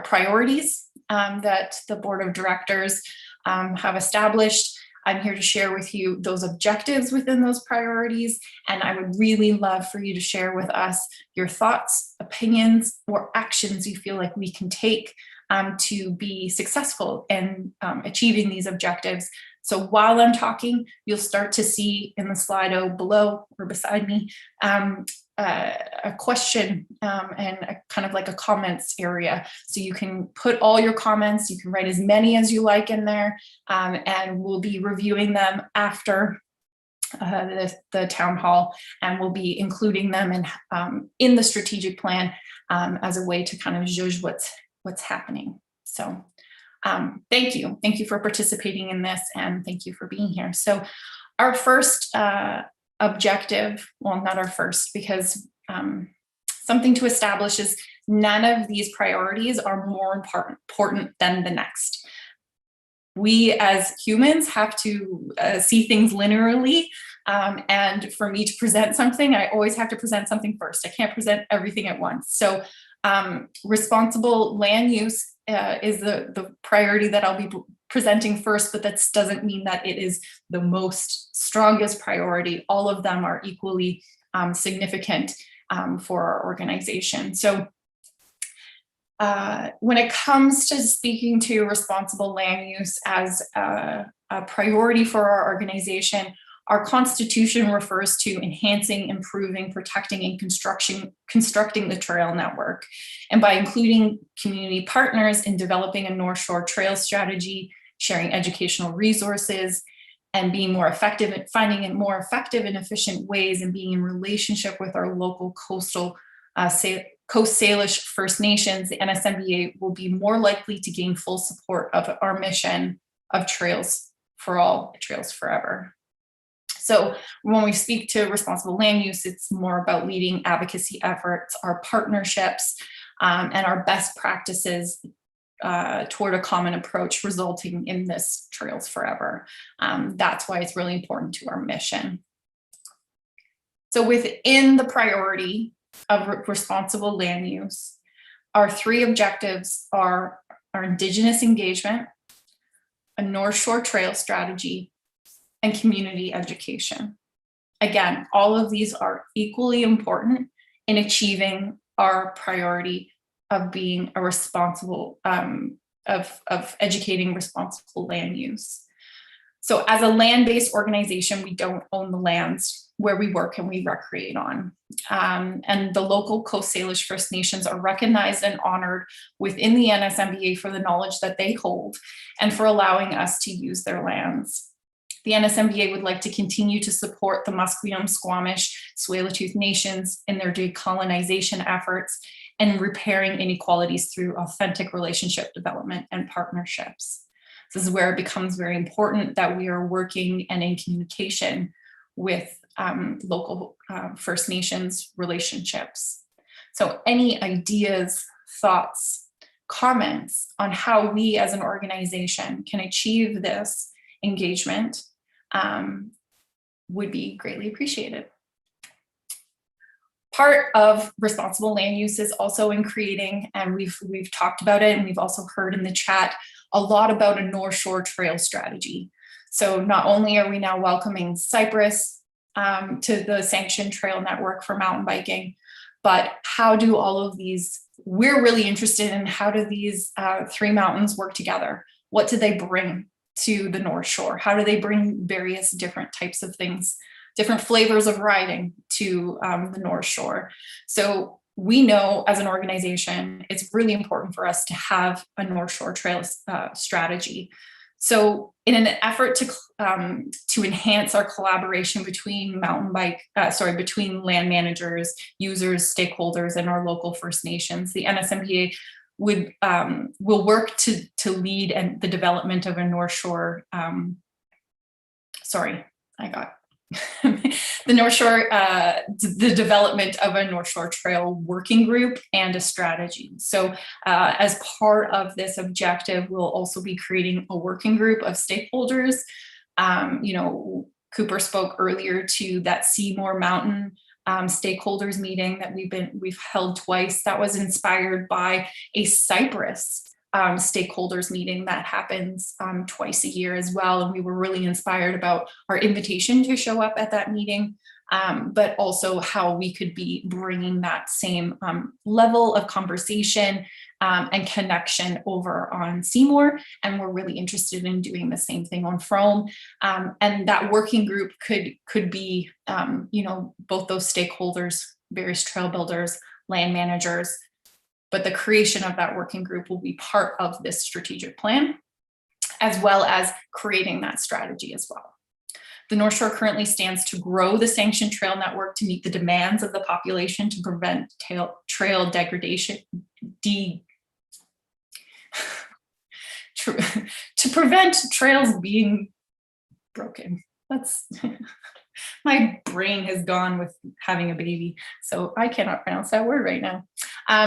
priorities that the board of directors have established. I'm here to share with you those objectives within those priorities, and I would really love for you to share with us your thoughts, opinions, or actions you feel like we can take to be successful in achieving these objectives. So while I'm talking, you'll start to see in the Slido below or beside me a question and kind of like a comments area. So you can put all your comments, you can write as many as you like in there, and we'll be reviewing them after the town hall, and we'll be including them in the strategic plan as a way to kind of judge what's happening. So thank you for participating in this, and thank you for being here. So our first objective, well, not our first, because something to establish is none of these priorities are more important than the next. We as humans have to see things linearly, and for me to present something, I always have to present something first. I can't present everything at once. So responsible land use is the priority that I'll be presenting first, but that doesn't mean that it is the most strongest priority. All of them are equally significant for our organization. So when it comes to speaking to responsible land use as a priority for our organization, our Constitution refers to enhancing, improving, protecting, and constructing the trail network. And by including community partners in developing a North Shore trail strategy, sharing educational resources, and being more effective at finding more effective and efficient ways, and being in relationship with our local coastal Coast Salish First Nations, the NSMBA will be more likely to gain full support of our mission of Trails for All, Trails Forever. So when we speak to responsible land use, it's more about leading advocacy efforts, our partnerships, and our best practices toward a common approach resulting in this Trails Forever. That's why it's really important to our mission. So within the priority of responsible land use, our 3 objectives are our Indigenous engagement, a North Shore trail strategy, and community education. Again, all of these are equally important in achieving our priority of being a responsible of educating responsible land use. So as a land-based organization, we don't own the lands where we work and we recreate on. And the local Coast Salish First Nations are recognized and honored within the NSMBA for the knowledge that they hold and for allowing us to use their lands. The NSMBA would like to continue to support the Musqueam, Squamish, Tsleil-Waututh nations in their decolonization efforts and repairing inequalities through authentic relationship development and partnerships. This is where it becomes very important that we are working and in communication with local First Nations relationships. So any ideas, thoughts, comments on how we as an organization can achieve this engagement would be greatly appreciated. Part of responsible land use is also in creating, and we've talked about it, and we've also heard in the chat a lot about a North Shore trail strategy. So not only are we now welcoming Cypress to the sanctioned trail network for mountain biking, but how do all of these, we're really interested in how do these three mountains work together? What do they bring to the North Shore? How do they bring various different types of things, different flavors of riding to the North Shore? So we know as an organization, it's really important for us to have a North Shore trail strategy. So in an effort to enhance our collaboration between between land managers, users, stakeholders, and our local First Nations, the NSMBA will work to lead and the development of a North Shore. The North Shore, the development of a North Shore Trail working group and a strategy. So as part of this objective, we'll also be creating a working group of stakeholders. Cooper spoke earlier to that Seymour Mountain stakeholders meeting that we've held twice. That was inspired by a Cypress stakeholders meeting that happens twice a year as well. And we were really inspired about our invitation to show up at that meeting, but also how we could be bringing that same level of conversation and connection over on Seymour. And we're really interested in doing the same thing on Frome. And that working group could be, both those stakeholders, various trail builders, land managers, but the creation of that working group will be part of this strategic plan, as well as creating that strategy as well. The North Shore currently stands to grow the sanctioned trail network to meet the demands of the population to prevent trail degradation, to prevent trails being broken. My brain has gone with having a baby, so I cannot pronounce that word right now.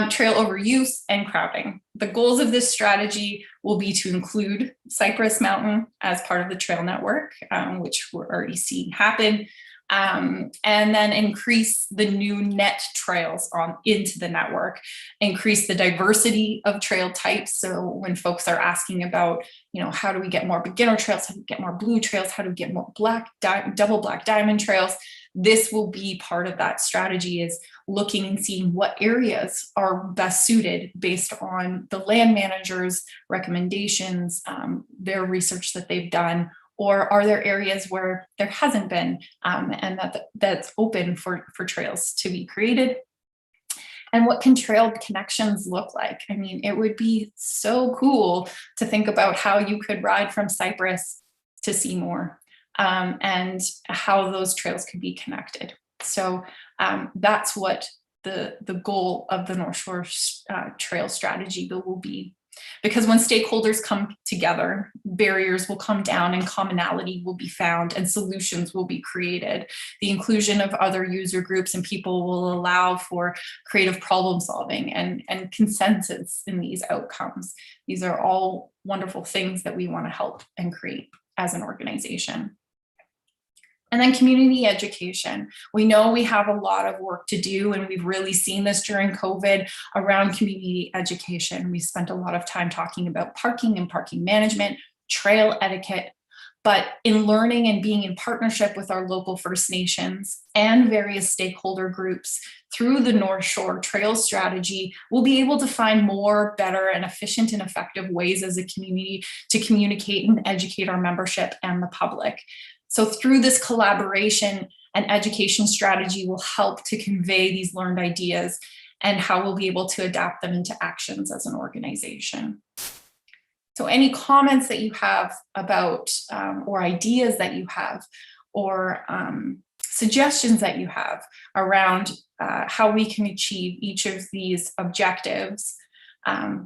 Trail overuse and crowding. The goals of this strategy will be to include Cypress Mountain as part of the trail network, which we're already seeing happen, and then increase the new net trails into the network, increase the diversity of trail types. So when folks are asking about, how do we get more beginner trails, how do we get more blue trails, how do we get more double black diamond trails, this will be part of that strategy, is looking and seeing what areas are best suited based on the land managers' recommendations, their research that they've done, or are there areas where there hasn't been and that's open for trails to be created? And what can trail connections look like? I mean, it would be so cool to think about how you could ride from Cypress to Seymour and how those trails could be connected. So that's what the goal of the North Shore Trail Strategy will be. Because when stakeholders come together, barriers will come down and commonality will be found and solutions will be created. The inclusion of other user groups and people will allow for creative problem solving and consensus in these outcomes. These are all wonderful things that we want to help and create as an organization. And then community education. We know we have a lot of work to do, and we've really seen this during COVID around community education. We spent a lot of time talking about parking and parking management, trail etiquette, But in learning and being in partnership with our local First Nations and various stakeholder groups through the North Shore Trail Strategy, we'll be able to find more, better, and efficient and effective ways as a community to communicate and educate our membership and the public. So through this collaboration, an education strategy will help to convey these learned ideas and how we'll be able to adapt them into actions as an organization. So any comments that you have about, or ideas that you have, or suggestions that you have around how we can achieve each of these objectives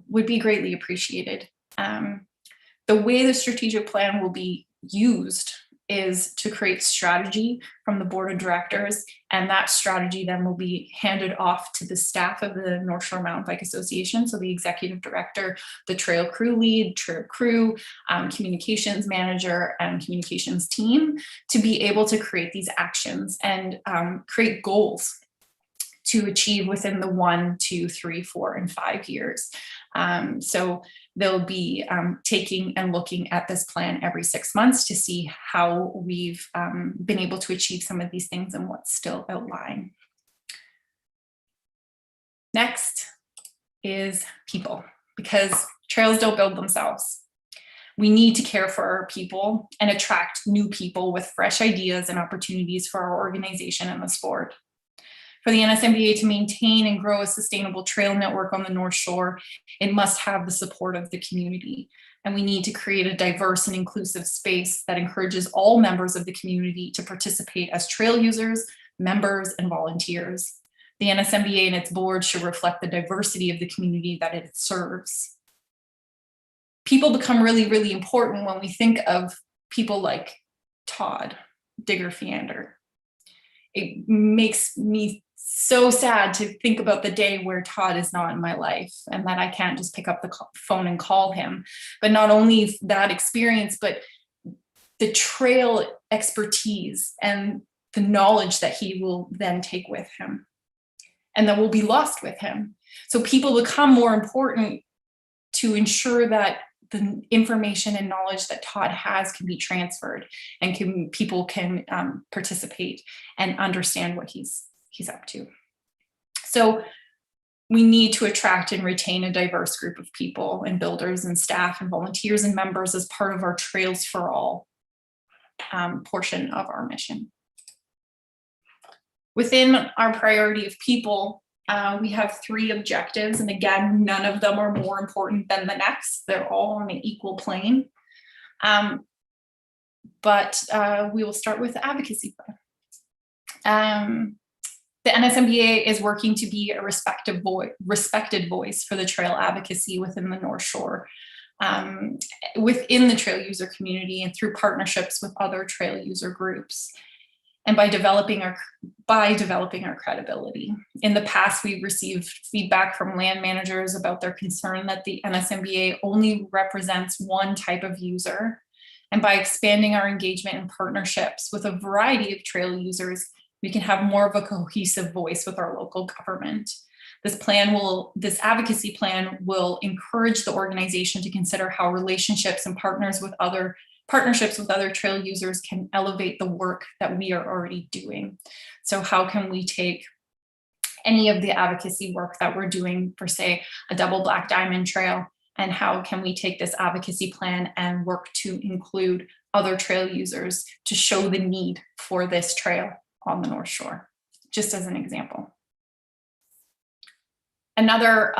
would be greatly appreciated. The way the strategic plan will be used is to create strategy from the board of directors, and that strategy then will be handed off to the staff of the North Shore Mountain Bike Association. So the executive director, the trail crew lead, trail crew, communications manager, and communications team to be able to create these actions and create goals to achieve within the 1, 2, 3, 4, and 5 years. So they'll be taking and looking at this plan every 6 months to see how we've been able to achieve some of these things and what's still outlying. Next is people, because trails don't build themselves. We need to care for our people and attract new people with fresh ideas and opportunities for our organization and the sport. For the NSMBA to maintain and grow a sustainable trail network on the North Shore, it must have the support of the community. And we need to create a diverse and inclusive space that encourages all members of the community to participate as trail users, members, and volunteers. The NSMBA and its board should reflect the diversity of the community that it serves. People become really, really important when we think of people like Todd Digger-Fiander. It makes me so sad to think about the day where Todd is not in my life and that I can't just pick up the phone and call him. But not only that experience, but the trail expertise and the knowledge that he will then take with him and that will be lost with him. So people become more important to ensure that the information and knowledge that Todd has can be transferred and people can participate and understand what he's up to. So we need to attract and retain a diverse group of people and builders and staff and volunteers and members as part of our Trails for All portion of our mission. Within our priority of people, we have 3 objectives, and again, none of them are more important than the next. They're all on an equal plane. But we will start with the advocacy plan. The NSMBA is working to be a respected voice for the trail advocacy within the North Shore, within the trail user community and through partnerships with other trail user groups, and by developing our credibility. In the past, we've received feedback from land managers about their concern that the NSMBA only represents one type of user. And by expanding our engagement and partnerships with a variety of trail users, we can have more of a cohesive voice with our local government. This advocacy plan will encourage the organization to consider how relationships and partnerships with other trail users can elevate the work that we are already doing. So how can we take any of the advocacy work that we're doing for, say, a double black diamond trail, and how can we take this advocacy plan and work to include other trail users to show the need for this trail on the North Shore, just as an example. Another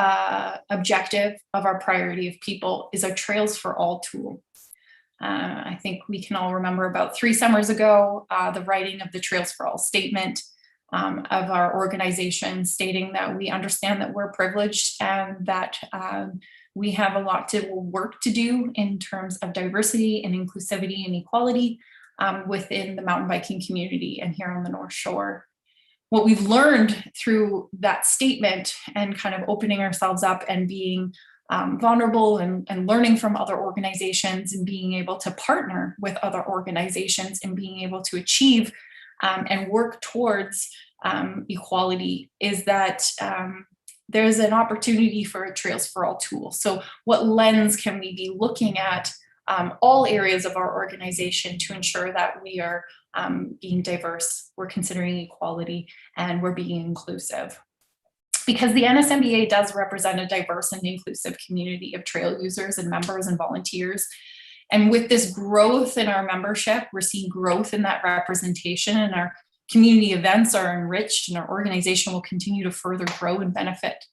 objective of our priority of people is our Trails for All tool. I think we can all remember about 3 summers ago, the writing of the Trails for All statement of our organization, stating that we understand that we're privileged and that we have a lot of work to do in terms of diversity and inclusivity and equality within the mountain biking community and here on the North Shore. What we've learned through that statement and kind of opening ourselves up and being vulnerable and learning from other organizations and being able to partner with other organizations and being able to achieve and work towards equality is that there's an opportunity for a Trails for All tool. So what lens can we be looking at all areas of our organization to ensure that we are being diverse, we're considering equality, and we're being inclusive. Because the NSMBA does represent a diverse and inclusive community of trail users and members and volunteers. And with this growth in our membership, we're seeing growth in that representation, and our community events are enriched, and our organization will continue to further grow and benefit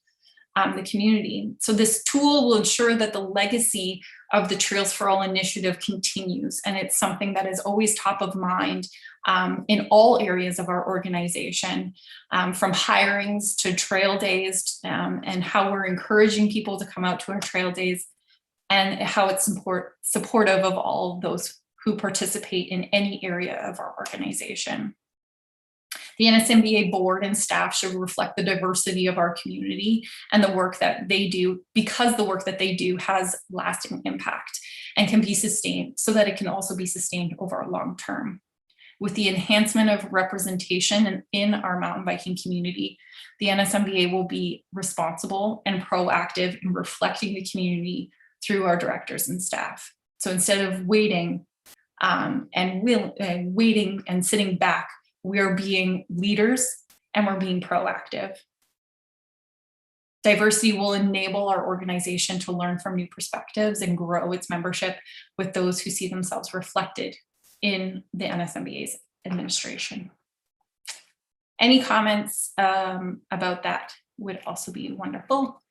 the community. So this tool will ensure that the legacy of the Trails for All initiative continues, and it's something that is always top of mind in all areas of our organization, from hirings to trail days, and how we're encouraging people to come out to our trail days, and how it's supportive of all of those who participate in any area of our organization. The NSMBA board and staff should reflect the diversity of our community and the work that they do, because the work that they do has lasting impact and can be sustained, so that it can also be sustained over a long term. With the enhancement of representation in our mountain biking community, the NSMBA will be responsible and proactive in reflecting the community through our directors and staff. So instead of waiting and sitting back, we are being leaders and we're being proactive. Diversity will enable our organization to learn from new perspectives and grow its membership with those who see themselves reflected in the NSMBA's administration. Any comments about that would also be wonderful.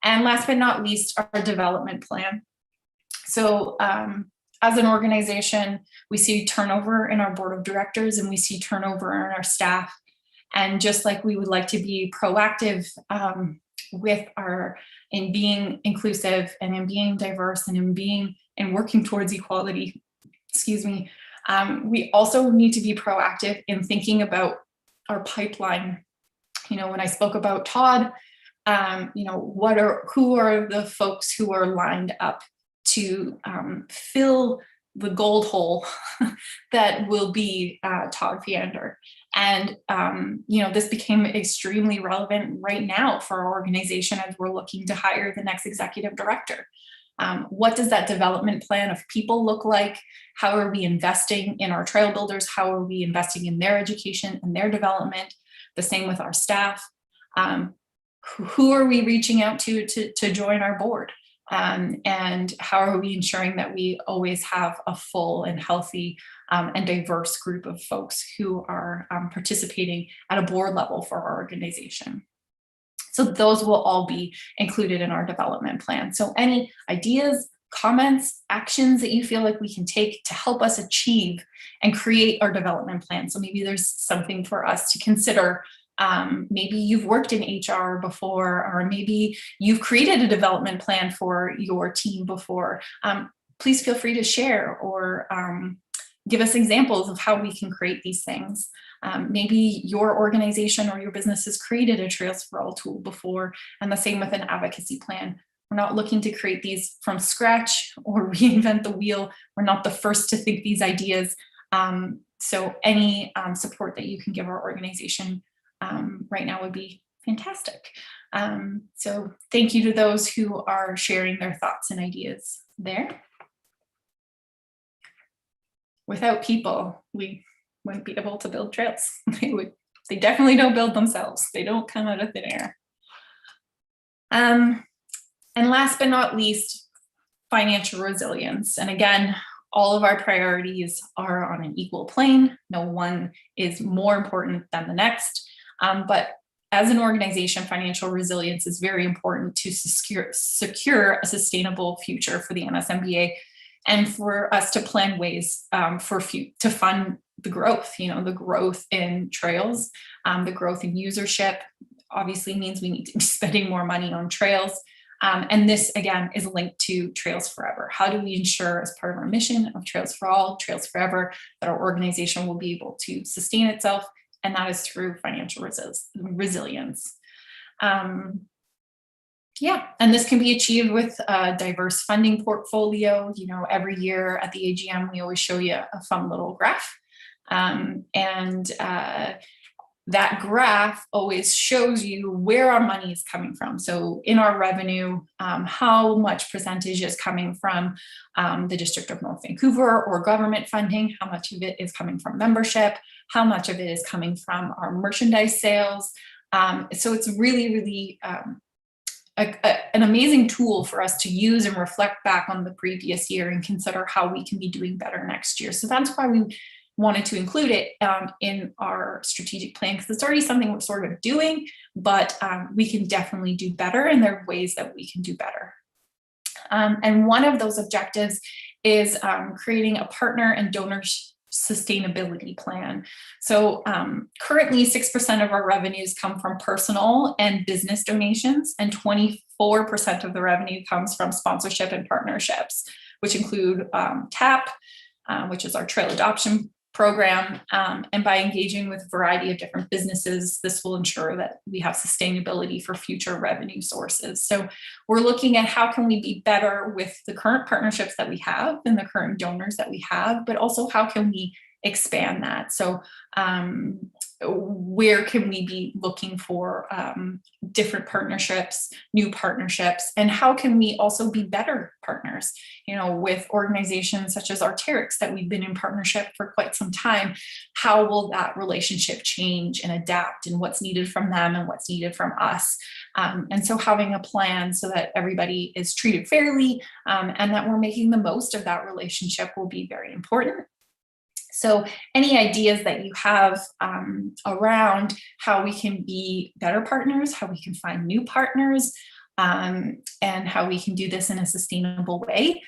And last but not least, our development plan. So as an organization, we see turnover in our board of directors, and we see turnover in our staff. And just like we would like to be proactive in being inclusive and in being diverse and in working towards equality, we also need to be proactive in thinking about our pipeline. You know, when I spoke about Todd, who are the folks who are lined up to fill the gold hole that will be Todd Fiander. And, this became extremely relevant right now for our organization as we're looking to hire the next executive director. What does that development plan of people look like? How are we investing in our trail builders? How are we investing in their education and their development? The same with our staff. Who are we reaching out to join our board? And how are we ensuring that we always have a full and healthy and diverse group of folks who are participating at a board level for our organization? So those will all be included in our development plan. So any ideas, comments, actions that you feel like we can take to help us achieve and create our development plan. So maybe there's something for us to consider. Maybe you've worked in HR before, or maybe you've created a development plan for your team before. Please feel free to share or give us examples of how we can create these things. Maybe your organization or your business has created a Trails for All tool before, and the same with an advocacy plan. We're not looking to create these from scratch or reinvent the wheel. We're not the first to think these ideas. So any support that you can give our organization right now would be fantastic. So thank you to those who are sharing their thoughts and ideas there. Without people, we wouldn't be able to build trails. They definitely don't build themselves. They don't come out of thin air. And last but not least, financial resilience. And again, all of our priorities are on an equal plane. No one is more important than the next. But as an organization, financial resilience is very important to secure a sustainable future for the NSMBA, and for us to plan ways to fund the growth. The growth in trails, the growth in usership obviously means we need to be spending more money on trails. And this, again, is linked to Trails Forever. How do we ensure, as part of our mission of Trails for All, Trails Forever, that our organization will be able to sustain itself? And that is through financial resilience. And this can be achieved with a diverse funding portfolio. Every year at the AGM, we always show you a fun little graph. that graph always shows you where our money is coming from. So in our revenue, how much percentage is coming from the District of North Vancouver or government funding, how much of it is coming from membership, how much of it is coming from our merchandise sales. So it's really, really an amazing tool for us to use and reflect back on the previous year and consider how we can be doing better next year. So that's why we wanted to include it in our strategic plan, because it's already something we're sort of doing, but we can definitely do better, and there are ways that we can do better. And one of those objectives is creating a partner and donor sustainability plan. So currently 6% of our revenues come from personal and business donations, and 24% of the revenue comes from sponsorship and partnerships, which include TAP, which is our trail adoption program. And by engaging with a variety of different businesses, this will ensure that we have sustainability for future revenue sources. So we're looking at how can we be better with the current partnerships that we have and the current donors that we have, but also how can we expand that? So where can we be looking for different partnerships, new partnerships, and how can we also be better partners, you know, with organizations such as Arc'teryx that we've been in partnership for quite some time. How will that relationship change and adapt, and what's needed from them and what's needed from us? And so having a plan so that everybody is treated fairly and that we're making the most of that relationship will be very important. So any ideas that you have around how we can be better partners, how we can find new partners, and how we can do this in a sustainable way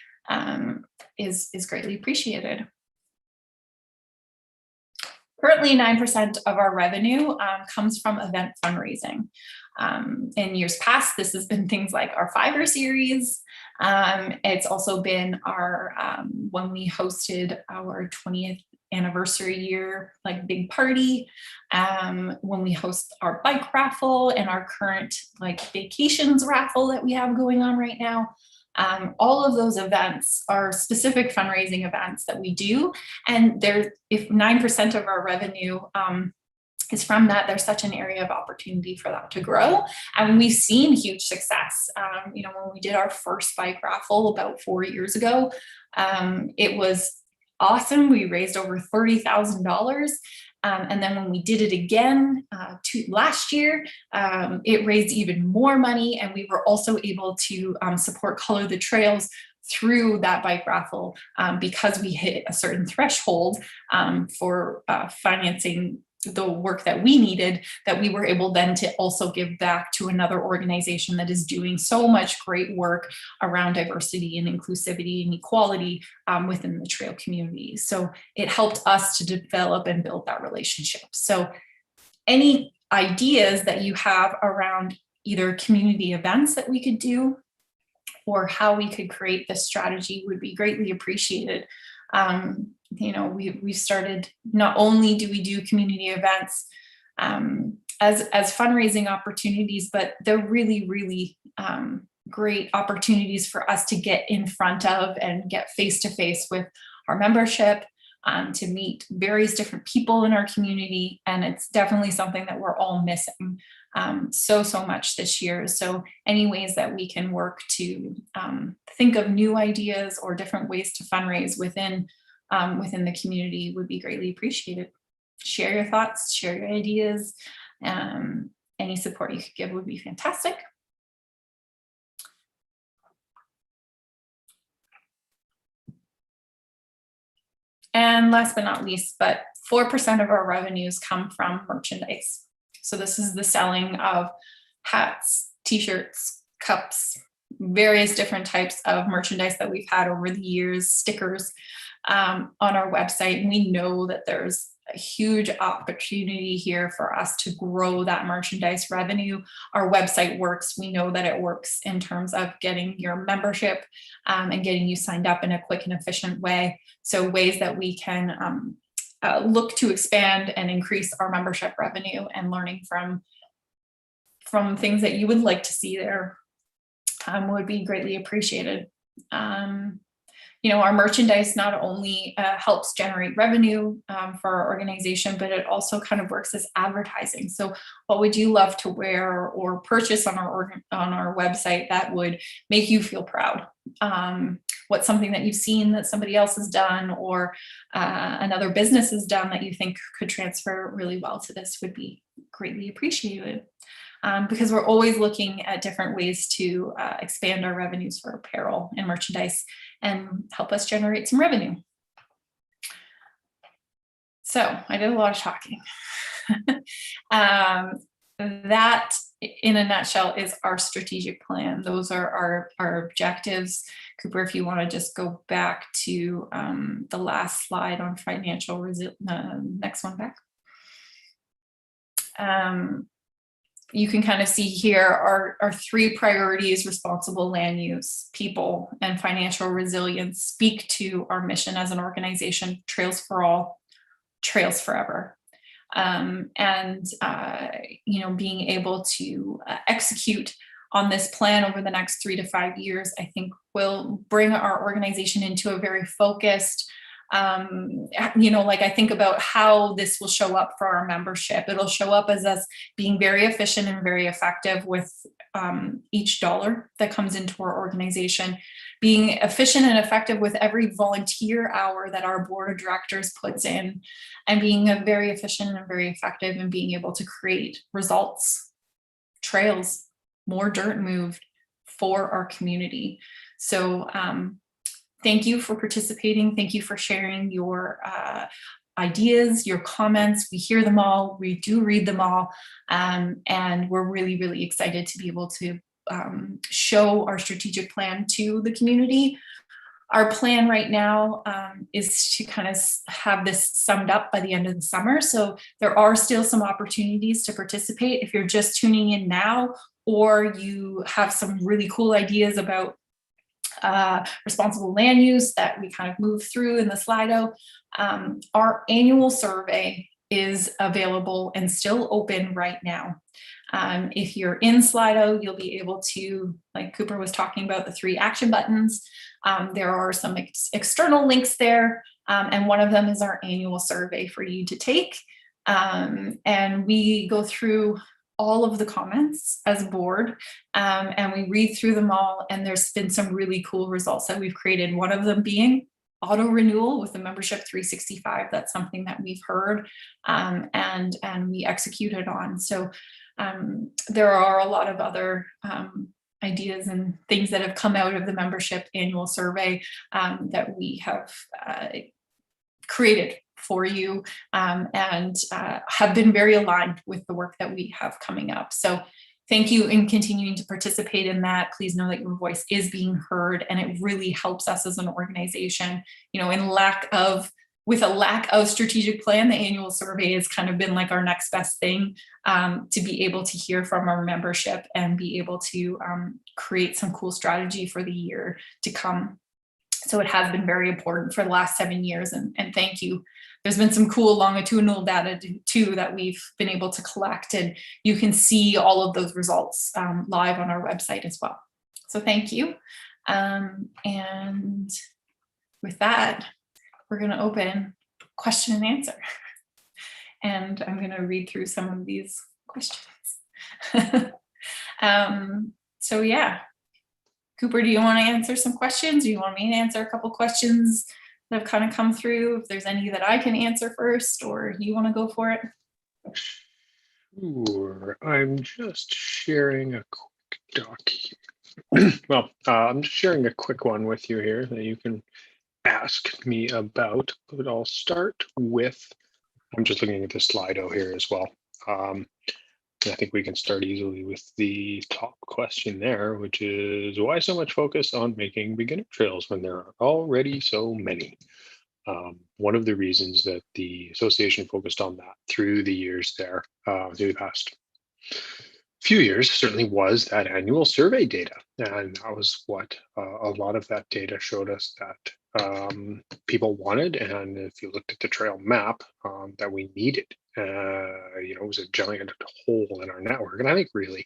is greatly appreciated. Currently, 9% of our revenue comes from event fundraising. In years past, this has been things like our Fiverr series. It's also been our, when we hosted our 20th anniversary year, like big party, when we host our bike raffle and our current like vacations raffle that we have going on right now. All of those events are specific fundraising events that we do. And if 9% of our revenue is from that, there's such an area of opportunity for that to grow. And we've seen huge success. You know, when we did our first bike raffle about 4 years ago, it was awesome. We raised over $30,000. And then when we did it again last year, it raised even more money. And we were also able to support Color the Trails through that bike raffle because we hit a certain threshold for financing the work that we needed, that we were able then to also give back to another organization that is doing so much great work around diversity and inclusivity and equality within the trail community. So it helped us to develop and build that relationship. So any ideas that you have around either community events that we could do or how we could create this strategy would be greatly appreciated. You know, we started, not only do we do community events as fundraising opportunities, but they're really, really great opportunities for us to get in front of and get face-to-face with our membership, to meet various different people in our community. And it's definitely something that we're all missing so much this year. So any ways that we can work to think of new ideas or different ways to fundraise within the community would be greatly appreciated. Share your thoughts, share your ideas. Any support you could give would be fantastic. And last but not least, but 4% of our revenues come from merchandise. So this is the selling of hats, t-shirts, cups, various different types of merchandise that we've had over the years, stickers on our website. And we know that there's a huge opportunity here for us to grow that merchandise revenue. Our website works. We know that it works in terms of getting your membership and getting you signed up in a quick and efficient way. So ways that we can look to expand and increase our membership revenue, and learning from things that you would like to see there would be greatly appreciated. You our merchandise not only helps generate revenue for our organization, but it also kind of works as advertising. So what would you love to wear or purchase on our website that would make you feel proud? What's something that you've seen that somebody else has done, or another business has done that you think could transfer really well to this would be greatly appreciated. Because we're always looking at different ways to expand our revenues for apparel and merchandise and help us generate some revenue. So I did a lot of talking. That, in a nutshell, is our strategic plan. Those are our objectives. Cooper, if you want to just go back to the last slide on financial resilience, next one back. You can kind of see here our three priorities: responsible land use, people, and financial resilience speak to our mission as an organization: Trails for All, Trails Forever. Being able to execute on this plan over the next 3 to 5 years, I think will bring our organization into a very focused, I think about how this will show up for our membership. It'll show up as us being very efficient and very effective with each dollar that comes into our organization, being efficient and effective with every volunteer hour that our board of directors puts in, and being very efficient and very effective in being able to create results, trails, more dirt moved for our community. So thank you for participating. Thank you for sharing your ideas, your comments. We hear them all. We do read them all. And we're really, really excited to be able to show our strategic plan to the community. Our plan right now is to kind of have this summed up by the end of the summer. So there are still some opportunities to participate. If you're just tuning in now, or you have some really cool ideas about responsible land use that we kind of move through in the Slido, our annual survey is available and still open right now. If you're in Slido, you'll be able to, like Cooper was talking about, the 3 action buttons. There are some external links there, and one of them is our annual survey for you to take. And we go through all of the comments as a board, and we read through them all, and there's been some really cool results that we've created. One of them being auto renewal with the membership 365. That's something that we've heard and we executed on. So there are a lot of other ideas and things that have come out of the membership annual survey that we have created for you and have been very aligned with the work that we have coming up. So thank you in continuing to participate in that. Please know that your voice is being heard, and it really helps us as an organization. With a lack of strategic plan, the annual survey has kind of been like our next best thing to be able to hear from our membership and be able to create some cool strategy for the year to come. So it has been very important for the last 7 years, and thank you. There's been some cool longitudinal data too that we've been able to collect, and you can see all of those results live on our website as well. So thank you. And with that, we're going to open question and answer. And I'm going to read through some of these questions. So yeah. Cooper, do you want to answer some questions? Do you want me to answer a couple questions that have kind of come through? If there's any that I can answer first, or you want to go for it? Sure. I'm just sharing a quick doc here. Well, I'm just sharing a quick one with you here that you can ask me about, but I'll start with, I'm just looking at the Slido here as well. I think we can start easily with the top question there, which is why so much focus on making beginner trails when there are already so many? One of the reasons that the association focused on that through the years there, through the past few years, certainly was that annual survey data. And that was what a lot of that data showed us that people wanted. And if you looked at the trail map, that we needed. It was a giant hole in our network, and I think really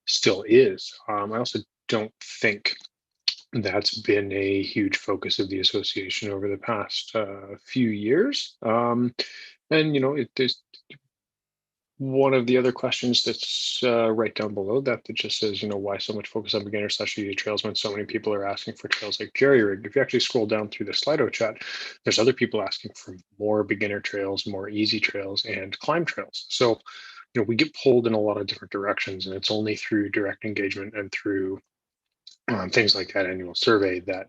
still is. I also don't think That's been a huge focus of the association over the past few years. And, there's one of the other questions that's right down below that just says, why so much focus on beginner/intermediate trails when so many people are asking for trails like jerry rig? If you actually scroll down through the Slido chat, there's other people asking for more beginner trails, more easy trails, and climb trails. So, we get pulled in a lot of different directions, and it's only through direct engagement and through things like that annual survey that,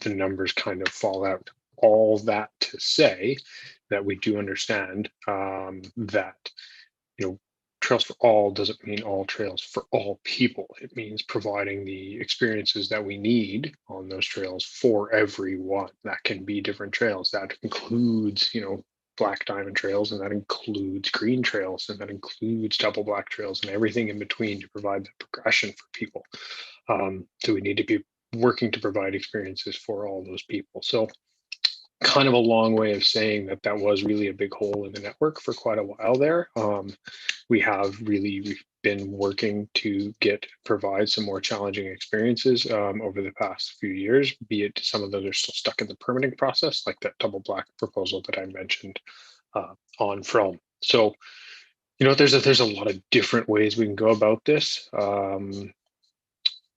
the numbers kind of fall out. All that to say that we do understand that trails for all doesn't mean all trails for all people. It means providing the experiences that we need on those trails for everyone. That can be different trails. That includes, black diamond trails, and that includes green trails, and that includes double black trails, and everything in between to provide the progression for people. So we need to be working to provide experiences for all those people. So kind of a long way of saying that was really a big hole in the network for quite a while there. We've been working to provide some more challenging experiences over the past few years, be it some of those are still stuck in the permitting process, like that double black proposal that I mentioned on from. So, there's a lot of different ways we can go about this.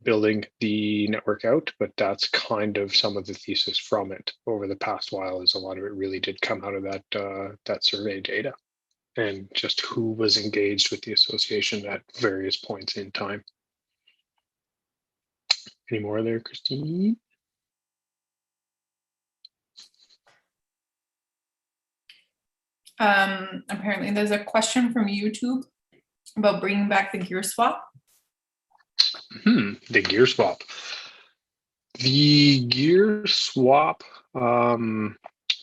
Building the network out, but that's kind of some of the thesis from it over the past while. Is a lot of it really did come out of that survey data and just who was engaged with the association at various points in time. Any more there, Christine? Apparently there's a question from YouTube about bringing back the gear swap. The gear swap. The gear swap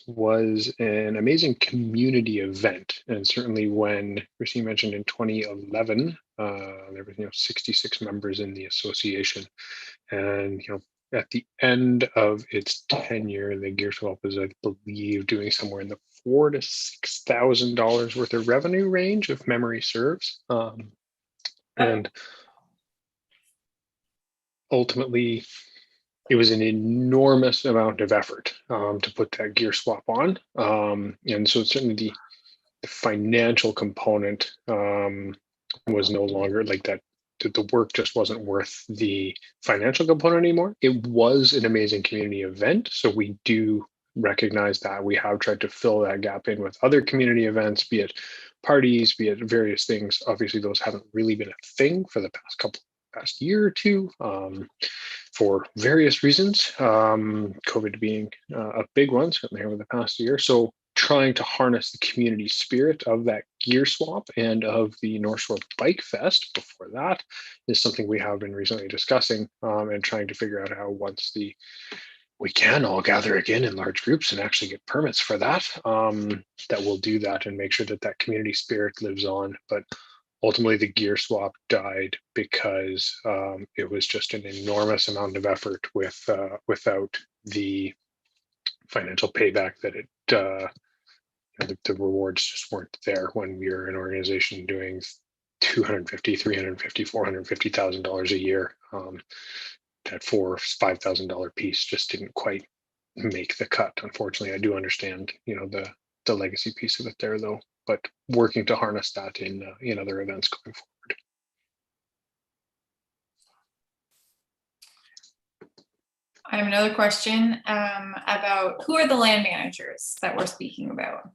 was an amazing community event, and certainly when Christine mentioned in 2011, there was 66 members in the association, and at the end of its tenure, the gear swap was, I believe, doing somewhere in the $4,000 to $6,000 worth of revenue range, if memory serves, and ultimately it was an enormous amount of effort to put that gear swap on. And so certainly the financial component was no longer like that. The work just wasn't worth the financial component anymore. It was an amazing community event. So we do recognize that. We have tried to fill that gap in with other community events, be it parties, be it various things. Obviously, those haven't really been a thing for the past year or two for various reasons, COVID being a big one, certainly over the past year. So trying to harness the community spirit of that gear swap and of the North Shore Bike Fest before that is something we have been recently discussing and trying to figure out how once we can all gather again in large groups and actually get permits for that, that we'll do that and make sure that community spirit lives on. But ultimately, the gear swap died because it was just an enormous amount of effort without the financial payback that the rewards just weren't there when we were an organization doing $250,000, $350,000, $450,000 a year. That $4,000 or $5,000 piece just didn't quite make the cut. Unfortunately, I do understand, the legacy piece of it there, though. But working to harness that in other events going forward. I have another question about who are the land managers that we're speaking about?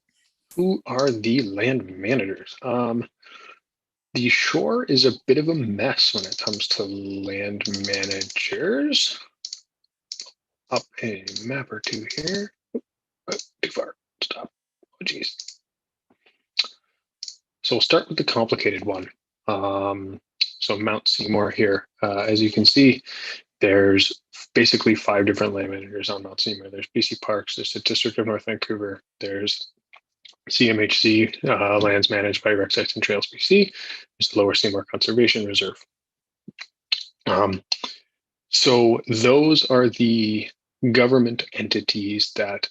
Who are the land managers? The shore is a bit of a mess when it comes to land managers. Up a map or two here. Oh, too far. Stop. Oh, geez. So we'll start with the complicated one. So Mount Seymour here. As you can see, there's basically 5 different land managers on Mount Seymour. There's BC Parks, there's the District of North Vancouver, there's CMHC, lands managed by Rec Sites and Trails BC, there's the Lower Seymour Conservation Reserve. So those are the government entities that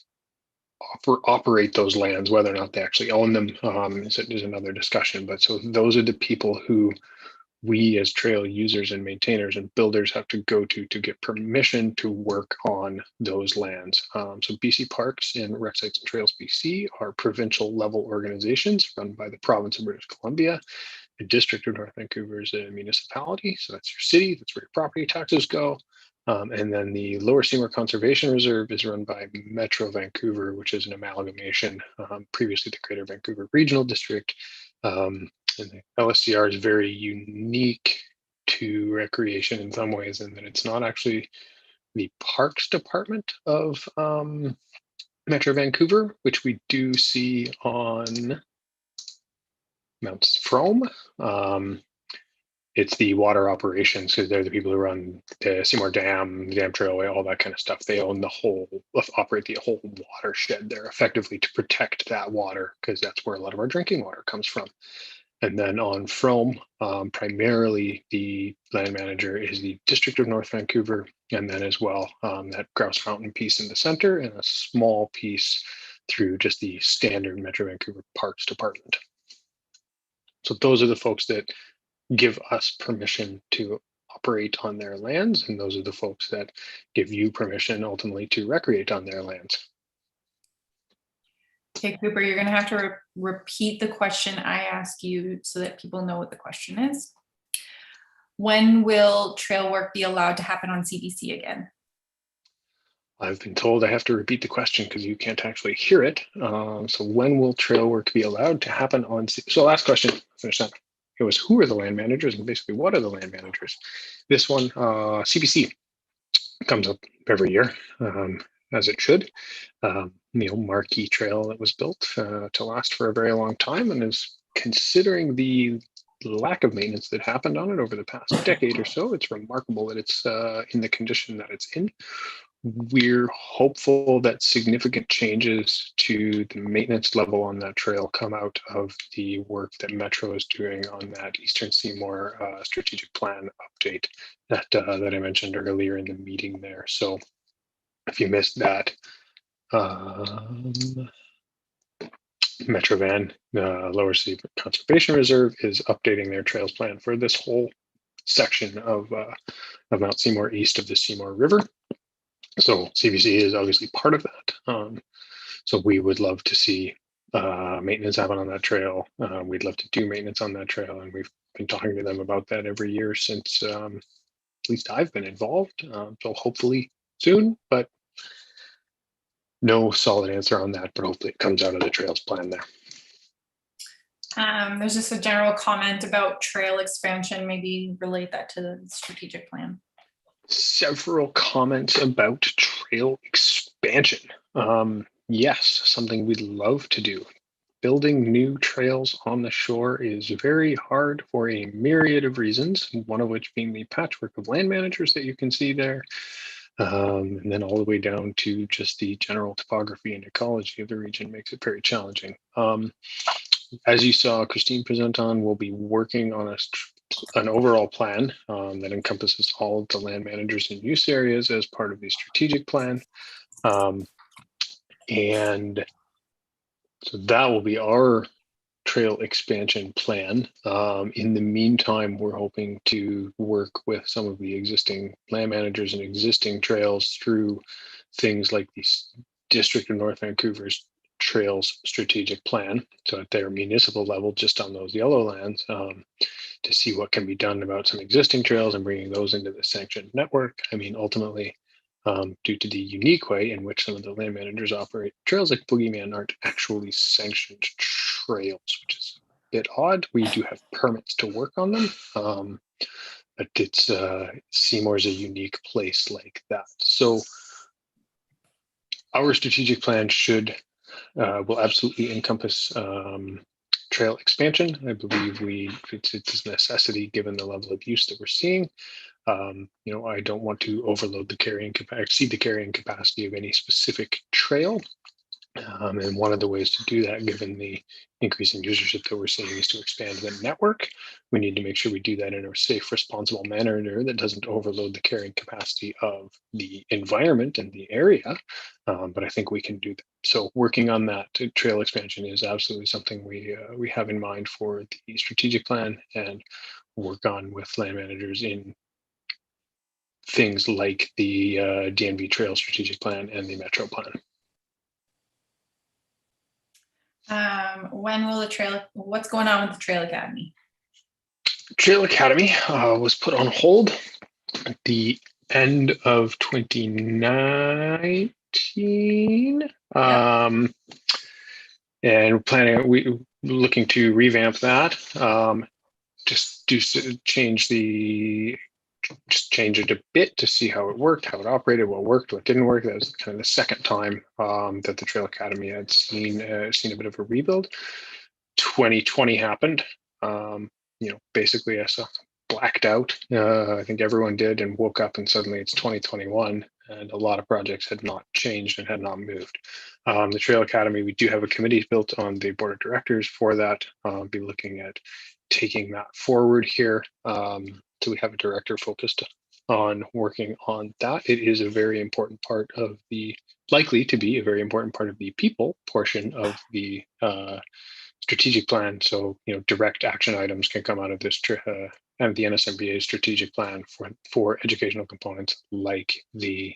operate those lands. Whether or not they actually own them is another discussion. But so those are the people who we as trail users and maintainers and builders have to go to get permission to work on those lands. So BC Parks and Rec Sites and Trails BC are provincial level organizations run by the province of British Columbia. The District of North Vancouver is a municipality, so that's your city, that's where your property taxes go. And then the Lower Seymour Conservation Reserve is run by Metro Vancouver, which is an amalgamation, previously the Greater Vancouver Regional District. And the LSCR is very unique to recreation in some ways, in that it's not actually the Parks Department of Metro Vancouver, which we do see on Mount Frome. It's the water operations, because they're the people who run the Seymour Dam, the Dam Trailway, all that kind of stuff. They own operate the whole watershed there effectively to protect that water, because that's where a lot of our drinking water comes from. And then on Frome, primarily the land manager is the District of North Vancouver, and then as well that Grouse Mountain piece in the center, and a small piece through just the standard Metro Vancouver Parks Department. So those are the folks that give us permission to operate on their lands, and those are the folks that give you permission ultimately to recreate on their lands. Okay, Cooper, you're going to have to repeat the question I asked you so that people know what the question is. When will trail work be allowed to happen on CBC again? I've been told I have to repeat the question because you can't actually hear it. So when will trail work be allowed to happen on CBC? So last question, finish that. It was, who are the land managers, and basically what are the land managers? This one, CBC, comes up every year, as it should. Marquee trail that was built to last for a very long time, and is, considering the lack of maintenance that happened on it over the past decade or so, it's remarkable that it's in the condition that it's in. We're hopeful that significant changes to the maintenance level on that trail come out of the work that Metro is doing on that Eastern Seymour strategic plan update that I mentioned earlier in the meeting there. So if you missed that, Metrovan, Lower Seymour Conservation Reserve, is updating their trails plan for this whole section of Mount Seymour east of the Seymour River. So CBC is obviously part of that. So we would love to see maintenance happen on that trail. We'd love to do maintenance on that trail, and we've been talking to them about that every year since at least I've been involved. So hopefully soon, but no solid answer on that, but hopefully it comes out of the trails plan there. There's just a general comment about trail expansion. Maybe relate that to the strategic plan. Several comments about trail expansion. Yes, something we'd love to do. Building new trails on the shore is very hard for a myriad of reasons, one of which being the patchwork of land managers that you can see there. And then all the way down to just the general topography and ecology of the region makes it very challenging. As you saw Christine present on, we'll be working on an overall plan that encompasses all of the land managers and use areas as part of the strategic plan. And so that will be our trail expansion plan. In the meantime, we're hoping to work with some of the existing land managers and existing trails through things like the District of North Vancouver's Trails Strategic Plan, so at their municipal level, just on those yellow lands, to see what can be done about some existing trails and bringing those into the sanctioned network. I mean, ultimately, due to the unique way in which some of the land managers operate, trails like Boogeyman aren't actually sanctioned trails, which is a bit odd. We do have permits to work on them, but it's Seymour's a unique place like that. So our strategic plan will absolutely encompass trail expansion. I believe it's a necessity given the level of use that we're seeing. I don't want to overload exceed the carrying capacity of any specific trail. And one of the ways to do that, given the increasing usership that we're seeing, is to expand the network. We need to make sure we do that in a safe, responsible manner that doesn't overload the carrying capacity of the environment and the area. But I think we can do that. So working on that trail expansion is absolutely something we have in mind for the strategic plan, and work on with land managers in things like the DNV Trail Strategic Plan and the Metro Plan. When will what's going on with the Trail Academy? Trail Academy was put on hold at the end of 2019. And we looking to revamp that. Just change it a bit to see how it worked, how it operated, what worked, what didn't work. That was kind of the second time that the Trail Academy had seen a bit of a rebuild. 2020 happened. Basically I blacked out. I think everyone did, and woke up and suddenly it's 2021 and a lot of projects had not changed and had not moved. The Trail Academy, we do have a committee built on the board of directors for that. Be looking at taking that forward here. So we have a director focused on working on that. It is a very important part of likely to be a very important part of the people portion of the strategic plan. So, direct action items can come out of this and the NSMBA strategic plan for educational components like the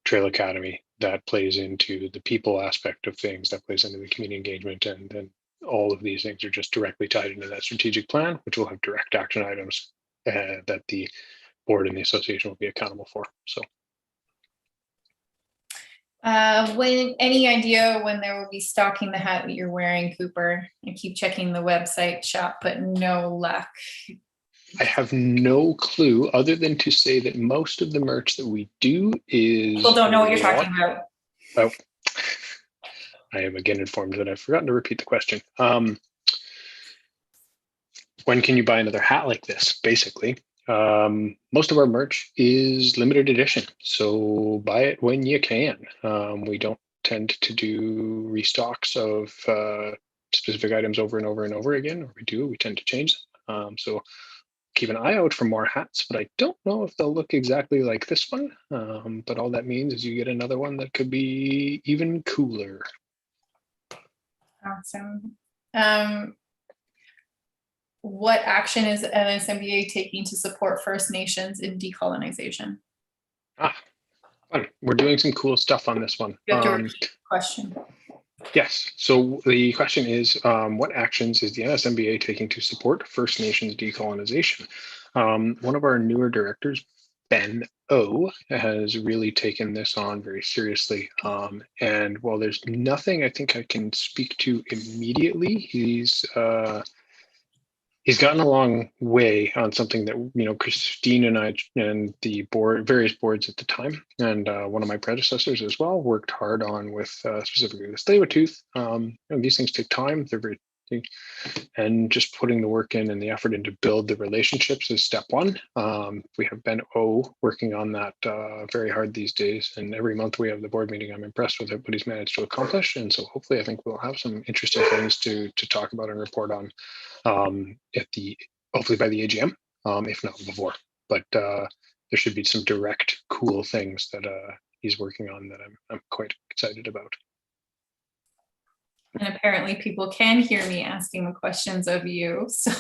Trail Academy that plays into the people aspect of things, that plays into the community engagement, and then all of these things are just directly tied into that strategic plan, which will have direct action items that the board and the association will be accountable for. So. Any idea when there will be stocking the hat that you're wearing, Cooper? I keep checking the website shop, but no luck. I have no clue other than to say that most of the merch that we do is... People don't know what you're talking about. Oh, I am again informed that I've forgotten to repeat the question. When can you buy another hat like this, basically? Most of our merch is limited edition, so buy it when you can. We don't tend to do restocks of specific items over and over and over again, or we tend to change them. So keep an eye out for more hats, but I don't know if they'll look exactly like this one. But all that means is you get another one that could be even cooler. Awesome. What action is NSMBA taking to support First Nations in decolonization? Fun. We're doing some cool stuff on this one. You have to repeat the question. Yes. So the question is, what actions is the NSMBA taking to support First Nations decolonization? One of our newer directors, Ben O, has really taken this on very seriously. And while there's nothing I think I can speak to immediately, he's gotten a long way on something that, Christine and I and the board, various boards at the time, and one of my predecessors as well, worked hard on with specifically the Tsleil-Waututh. These things take time. They're very, and just putting the work in and the effort in to build the relationships is step one. We have Ben O working on that very hard these days, and every month we have the board meeting. I'm impressed with what he's managed to accomplish, and so hopefully I think we'll have some interesting things to talk about and report on hopefully by the AGM, if not before. But there should be some direct cool things that he's working on that I'm quite excited about. And apparently people can hear me asking the questions of you. So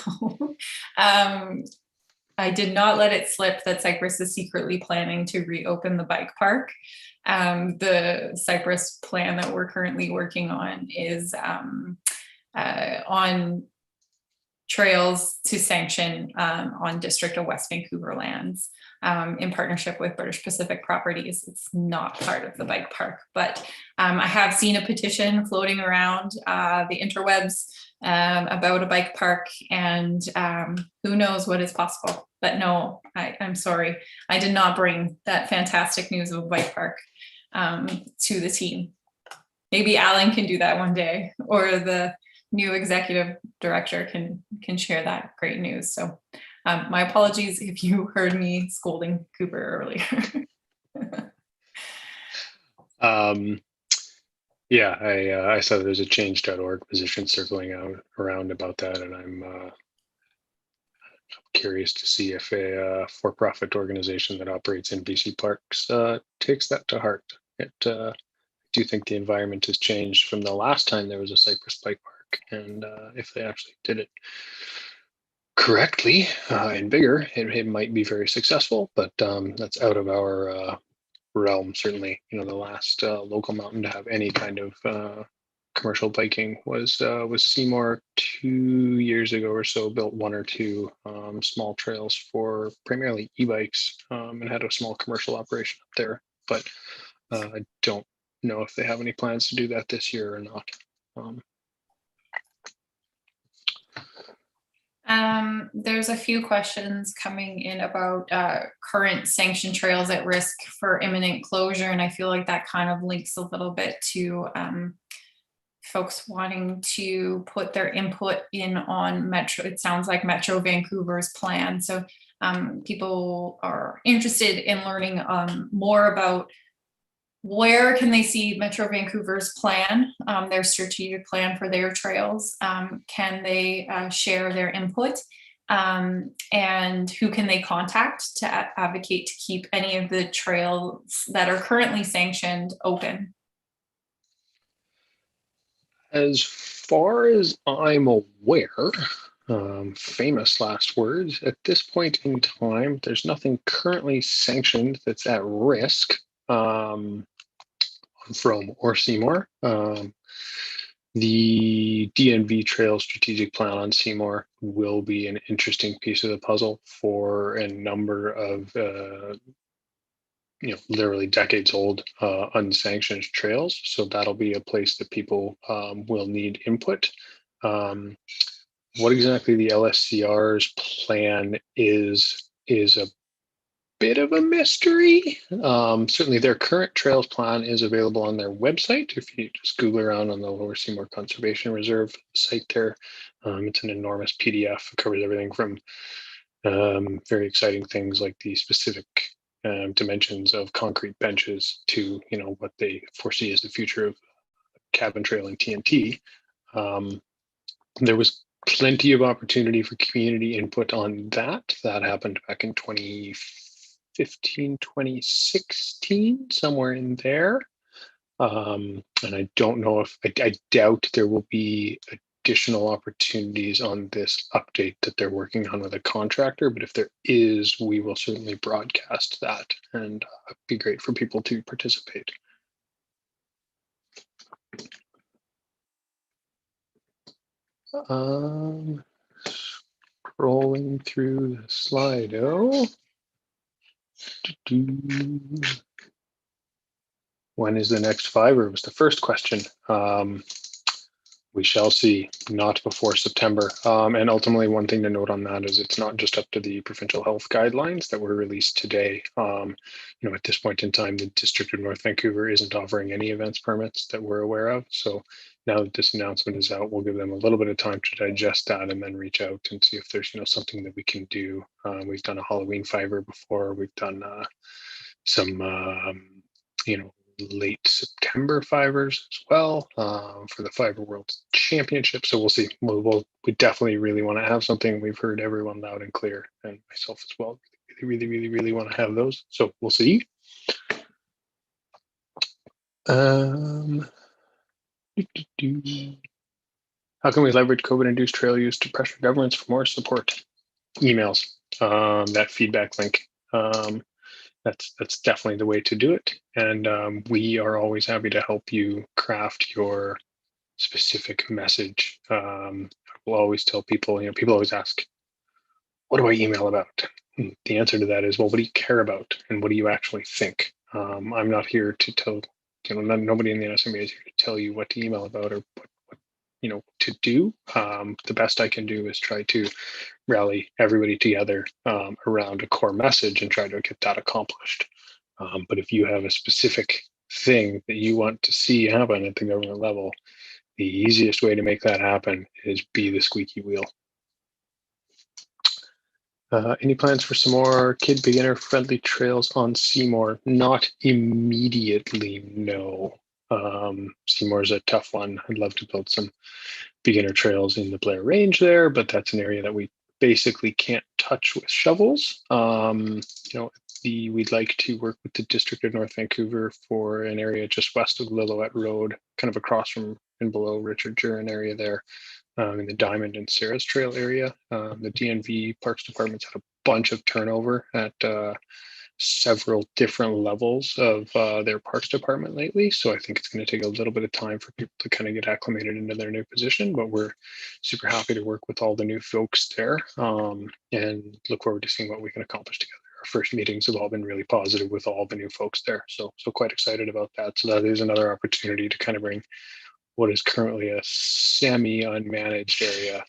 I did not let it slip that Cypress is secretly planning to reopen the bike park. The Cypress plan that we're currently working on is on trails to sanction on District of West Vancouver lands in partnership with British Pacific Properties. It's not part of the bike park, but I have seen a petition floating around the interwebs about a bike park, and who knows what is possible. But no, I'm sorry, I did not bring that fantastic news of a bike park to the team. Maybe Alan can do that one day, or the new executive director can share that great news. So my apologies if you heard me scolding Cooper earlier. I saw there's a change.org position circling around about that, and I'm curious to see if a for-profit organization that operates in BC parks takes that to heart. I do think the environment has changed from the last time there was a Cypress bike park, and if they actually did it correctly and bigger, it might be very successful, but that's out of our realm. Certainly, the last local mountain to have any kind of commercial biking was Seymour 2 years ago or so. Built one or two small trails for primarily e-bikes and had a small commercial operation up there. But I don't know if they have any plans to do that this year or not. There's a few questions coming in about current sanctioned trails at risk for imminent closure, and I feel like that kind of links a little bit to folks wanting to put their input in on Metro. It sounds like Metro Vancouver's plan. So people are interested in learning more about where can they see Metro Vancouver's plan, their strategic plan for their trails. Can they share their input? And who can they contact to advocate to keep any of the trails that are currently sanctioned open? As far as I'm aware, famous last words, at this point in time, there's nothing currently sanctioned that's at risk on Frome or Seymour. The DNV Trail Strategic Plan on Seymour will be an interesting piece of the puzzle for a number of literally decades old unsanctioned trails. So that'll be a place that people will need input. What exactly the LSCR's plan is a bit of a mystery. Certainly their current trails plan is available on their website. If you just Google around on the Lower Seymour Conservation Reserve site there, it's an enormous PDF. It covers everything from very exciting things like the specific dimensions of concrete benches to what they foresee as the future of cabin trailing TNT. There was plenty of opportunity for community input on that. That happened back in 2015, 2016, somewhere in there. And I don't know if I doubt there will be additional opportunities on this update that they're working on with a contractor, but if there is, we will certainly broadcast that, and it'd be great for people to participate. Scrolling through the Slido. When is the next fiber was the first question. We shall see, not before September. And ultimately, one thing to note on that is it's not just up to the provincial health guidelines that were released today. At this point in time, the District of North Vancouver isn't offering any events permits that we're aware of. So now that this announcement is out, we'll give them a little bit of time to digest that and then reach out and see if there's something that we can do. We've done a Halloween fiber before. We've done some late September fibers as well for the Fiber World Championship. So we'll see. We definitely really want to have something. We've heard everyone loud and clear, and myself as well. Really want to have those. So we'll see. How can we leverage COVID-induced trail use to pressure governments for more support? Emails, that feedback link. That's definitely the way to do it. And we are always happy to help you craft your specific message. We'll always tell people, people always ask, what do I email about? And the answer to that is, well, what do you care about? And what do you actually think? I'm not here to tell, nobody in the NSMBA is here to tell you what to email about or what to do. The best I can do is try to rally everybody together around a core message and try to get that accomplished. But if you have a specific thing that you want to see happen at the government level, the easiest way to make that happen is be the squeaky wheel. Any plans for some more kid beginner friendly trails on Seymour? Not immediately, no. Seymour's a tough one. I'd love to build some beginner trails in the Blair Range there, but that's an area that we basically can't touch with shovels. We'd like to work with the District of North Vancouver for an area just west of Lillooet Road, kind of across from and below Richard Jurin area there. in the Diamond and Sarah's Trail area. The DNV Parks Department's had a bunch of turnover at several different levels of their Parks Department lately. So I think it's going to take a little bit of time for people to kind of get acclimated into their new position, but we're super happy to work with all the new folks there and look forward to seeing what we can accomplish together. Our first meetings have all been really positive with all the new folks there. So quite excited about that. So that is another opportunity to kind of bring what is currently a semi-unmanaged area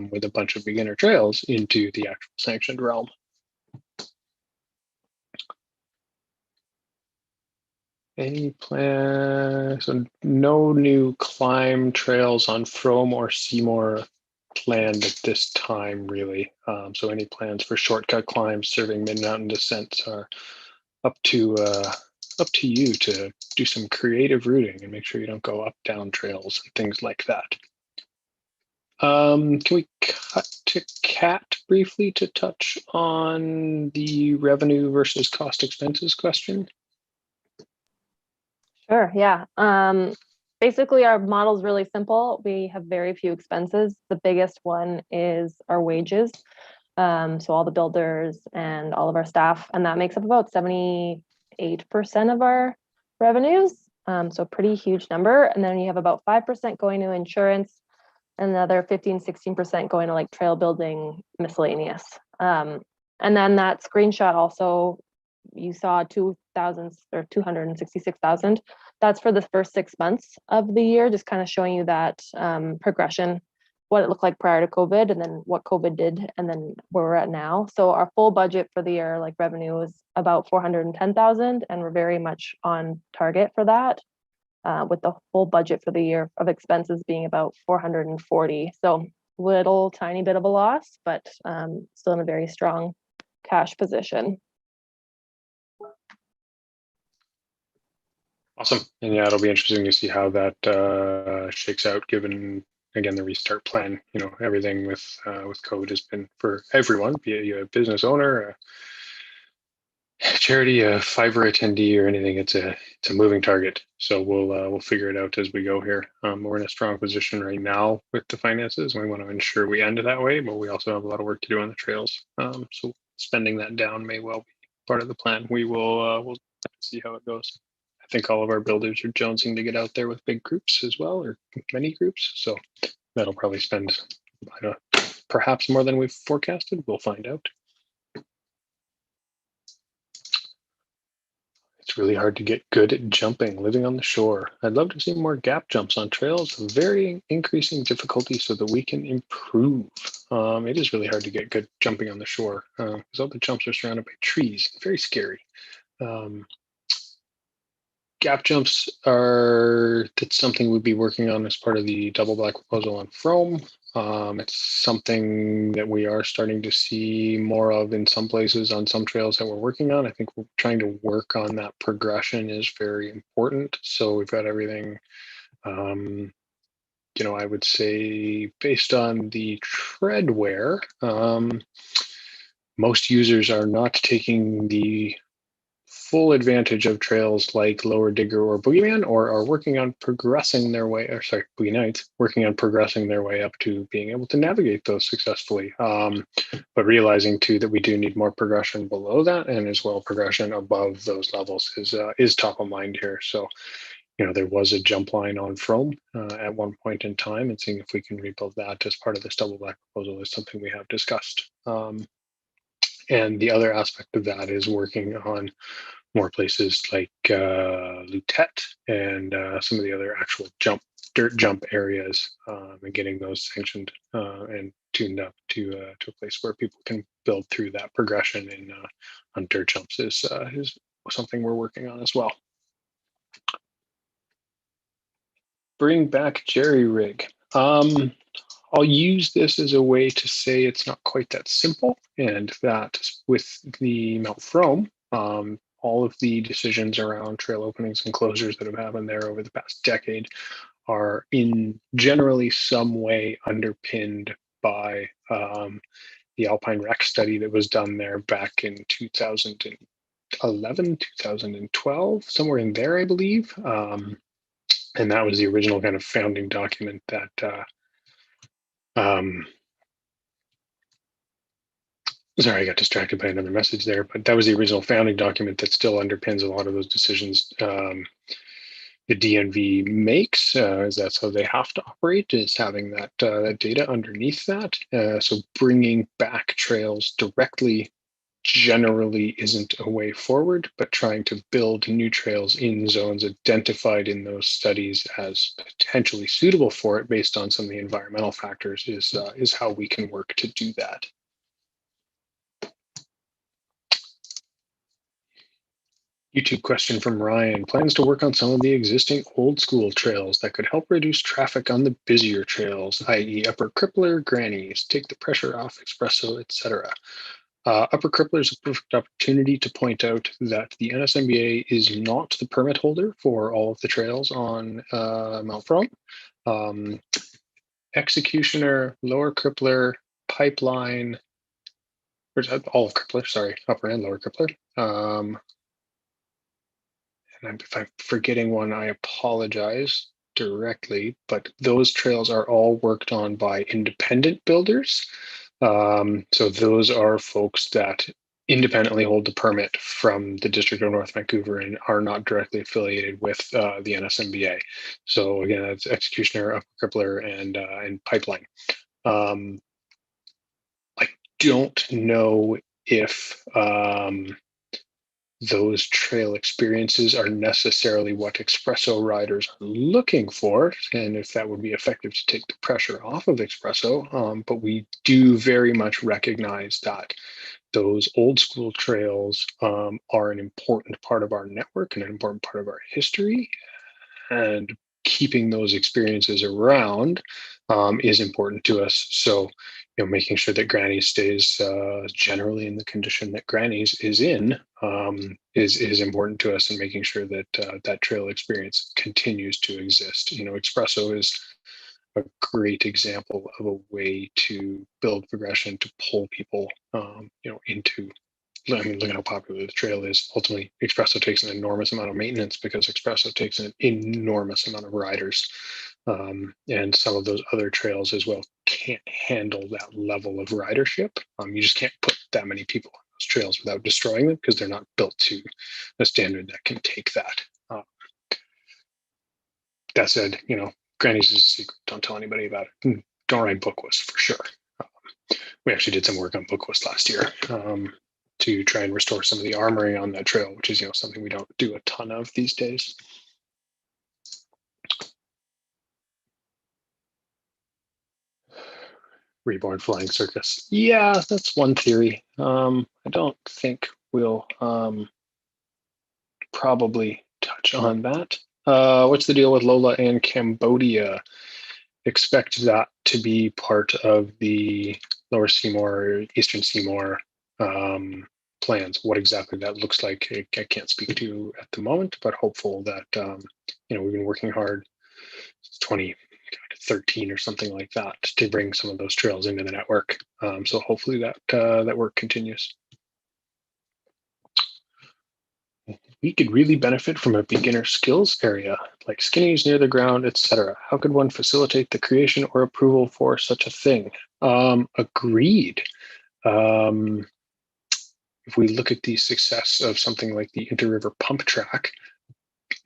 with a bunch of beginner trails into the actual sanctioned realm. Any plans? So no new climb trails on Frome or Seymour planned at this time, really. So any plans for shortcut climbs serving mid-mountain descents are up to you to do some creative routing and make sure you don't go up down trails and things like that. Can we cut to Kat briefly to touch on the revenue versus cost expenses question? Sure, yeah. Basically, our model is really simple. We have very few expenses. The biggest one is our wages. So all the builders and all of our staff, and that makes up about 78% of our revenues. So pretty huge number. And then you have about 5% going to insurance, and another 15-16% going to like trail building, miscellaneous. And then that screenshot also, you saw 2,000 or 266,000. That's for the first 6 months of the year, just kind of showing you that progression, what it looked like prior to COVID, and then what COVID did, and then where we're at now. So our full budget for the year, like revenue, was about 410,000, and we're very much on target for that, with the full budget for the year of expenses being about 440. So little tiny bit of a loss, but still in a very strong cash position. Awesome. And yeah, it'll be interesting to see how that shakes out, given, again, the restart plan. You know, everything with COVID has been for everyone, be it you a business owner, a charity, a Fiverr attendee, or anything. It's a moving target. So we'll figure it out as we go here. We're in a strong position right now with the finances, and we want to ensure we end that way. But we also have a lot of work to do on the trails. So spending that down may well be part of the plan. We'll see how it goes. I think all of our builders are jonesing to get out there with big groups as well, or many groups. So that'll probably spend, I don't know, perhaps more than we've forecasted. We'll find out. It's really hard to get good at jumping, living on the shore. I'd love to see more gap jumps on trails of varying increasing difficulty so that we can improve. It is really hard to get good jumping on the shore because all the jumps are surrounded by trees. Very scary. Gap jumps that's something we'd be working on as part of the double black proposal on Frome. It's something that we are starting to see more of in some places on some trails that we're working on. I think we're trying to work on that progression is very important. So we've got everything, you know, I would say based on the treadwear, most users are not taking the full advantage of trails like Lower Digger or Boogeyman, or are working on progressing their way, or sorry, Boogie Nights, working on progressing their way up to being able to navigate those successfully. But realizing too that we do need more progression below that, and as well progression above those levels is top of mind here. So, you know, there was a jump line on Frome at one point in time, and seeing if we can rebuild that as part of this double black proposal is something we have discussed. And the other aspect of that is working on more places like Lutette and some of the other actual dirt jump areas, and getting those sanctioned and tuned up to a place where people can build through that progression in on dirt jumps is something we're working on as well. Bring back jerry rig. I'll use this as a way to say it's not quite that simple, and that with the Mount Frome, all of the decisions around trail openings and closures that have happened there over the past decade are in generally some way underpinned by the Alpine Rec study that was done there back in 2011, 2012, somewhere in there, I believe. And that was the original kind of founding document that Sorry, I got distracted by another message there, but that was the original founding document that still underpins a lot of those decisions. The DNV makes, is that's how they have to operate, is having that, that data underneath that. So bringing back trails directly generally isn't a way forward, but trying to build new trails in zones identified in those studies as potentially suitable for it based on some of the environmental factors is how we can work to do that. YouTube question from Ryan. Plans to work on some of the existing old school trails that could help reduce traffic on the busier trails, i.e. Upper Crippler, Grannies, take the pressure off Expresso, etc. Upper Crippler is a perfect opportunity to point out that the NSMBA is not the permit holder for all of the trails on Mount Front. Executioner, Lower Crippler, Pipeline, or all of Crippler, sorry, Upper and Lower Crippler. And if I'm forgetting one, I apologize directly, but those trails are all worked on by independent builders. So those are folks that independently hold the permit from the District of North Vancouver and are not directly affiliated with the NSMBA. So again, that's Executioner, Upper Crippler, and Pipeline. I don't know if those trail experiences are necessarily what Expresso riders are looking for, and if that would be effective to take the pressure off of Expresso. But we do very much recognize that those old school trails are an important part of our network and an important part of our history, and keeping those experiences around is important to us. So, making sure that Grannies stays generally in the condition that Grannies is in is important to us, and making sure that that trail experience continues to exist. Expresso is a great example of a way to build progression to pull people, into. I mean, look at how popular the trail is. Ultimately, Expresso takes an enormous amount of maintenance because Expresso takes an enormous amount of riders. And some of those other trails as well can't handle that level of ridership. You just can't put that many people on those trails without destroying them because they're not built to a standard that can take that. That said, Grannies is a secret. Don't tell anybody about it. Don't ride Bookwist for sure. We actually did some work on Bookwist last year. To try and restore some of the armoring on that trail, which is something we don't do a ton of these days. Reborn Flying Circus. Yeah, that's one theory. I don't think we'll probably touch on that. What's the deal with Lola and Cambodia? Expect that to be part of the Lower Seymour, Eastern Seymour plans. What exactly that looks like, I can't speak to at the moment, but hopeful that we've been working hard since 2013 or something like that to bring some of those trails into the network. So hopefully that work continues. We could really benefit from a beginner skills area like skinnies near the ground, etc. How could one facilitate the creation or approval for such a thing? Agreed. If we look at the success of something like the Inter-River Pump Track,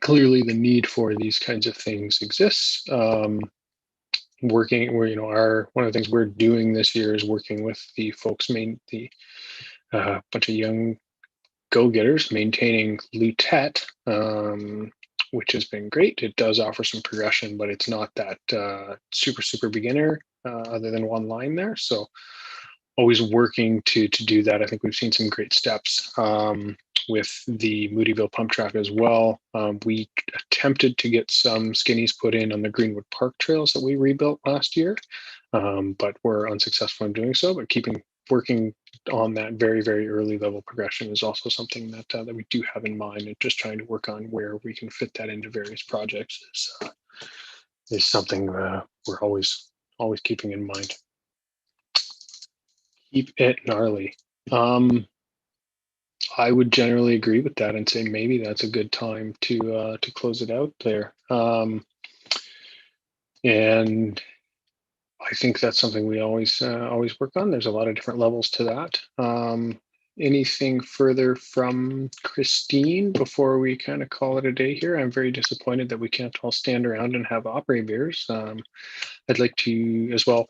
clearly the need for these kinds of things exists. Working where, one of the things we're doing this year is working with the folks, bunch of young go-getters maintaining Lutet, which has been great. It does offer some progression, but it's not that super beginner other than one line there. So always working to do that. I think we've seen some great steps with the Moodyville pump track as well. We attempted to get some skinnies put in on the Greenwood Park trails that we rebuilt last year, but we're unsuccessful in doing so. But working on that very early level progression is also something that we do have in mind, and just trying to work on where we can fit that into various projects is something we're always keeping in mind. Keep it gnarly. I would generally agree with that and say maybe that's a good time to close it out there. And I think that's something we always work on. There's a lot of different levels to that. Anything further from Christine before we kind of call it a day here? I'm very disappointed that we can't all stand around and have opera beers. I'd like to as well,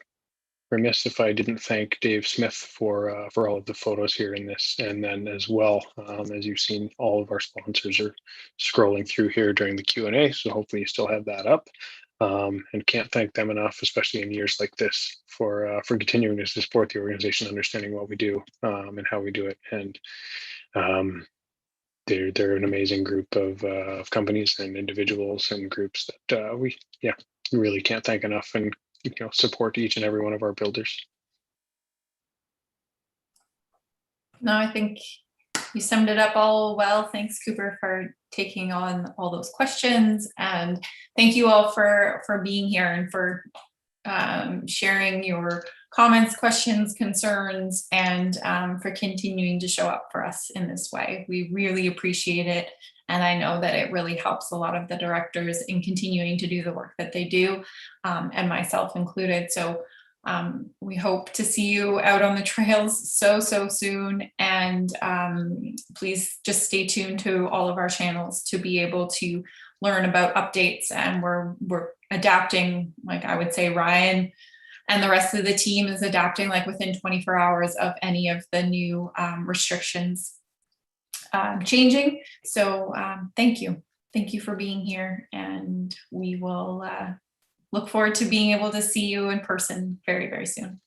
remiss if I didn't thank Dave Smith for all of the photos here in this, and then as well, as you've seen, all of our sponsors are scrolling through here during the Q&A, so hopefully you still have that up. And can't thank them enough, especially in years like this, for continuing to support the organization, understanding what we do and how we do it. And they're an amazing group of companies and individuals and groups that we really can't thank enough, and support each and every one of our builders. No, I think you summed it up all well. Thanks, Cooper, for taking on all those questions, and thank you all for being here and for sharing your comments, questions, concerns, and for continuing to show up for us in this way. We really appreciate it, and I know that it really helps a lot of the directors in continuing to do the work that they do, and myself included. So we hope to see you out on the trails so soon, and please just stay tuned to all of our channels to be able to learn about updates. And we're adapting, like I would say Ryan and the rest of the team is adapting like within 24 hours of any of the new restrictions changing. So thank you for being here, and we will look forward to being able to see you in person very soon.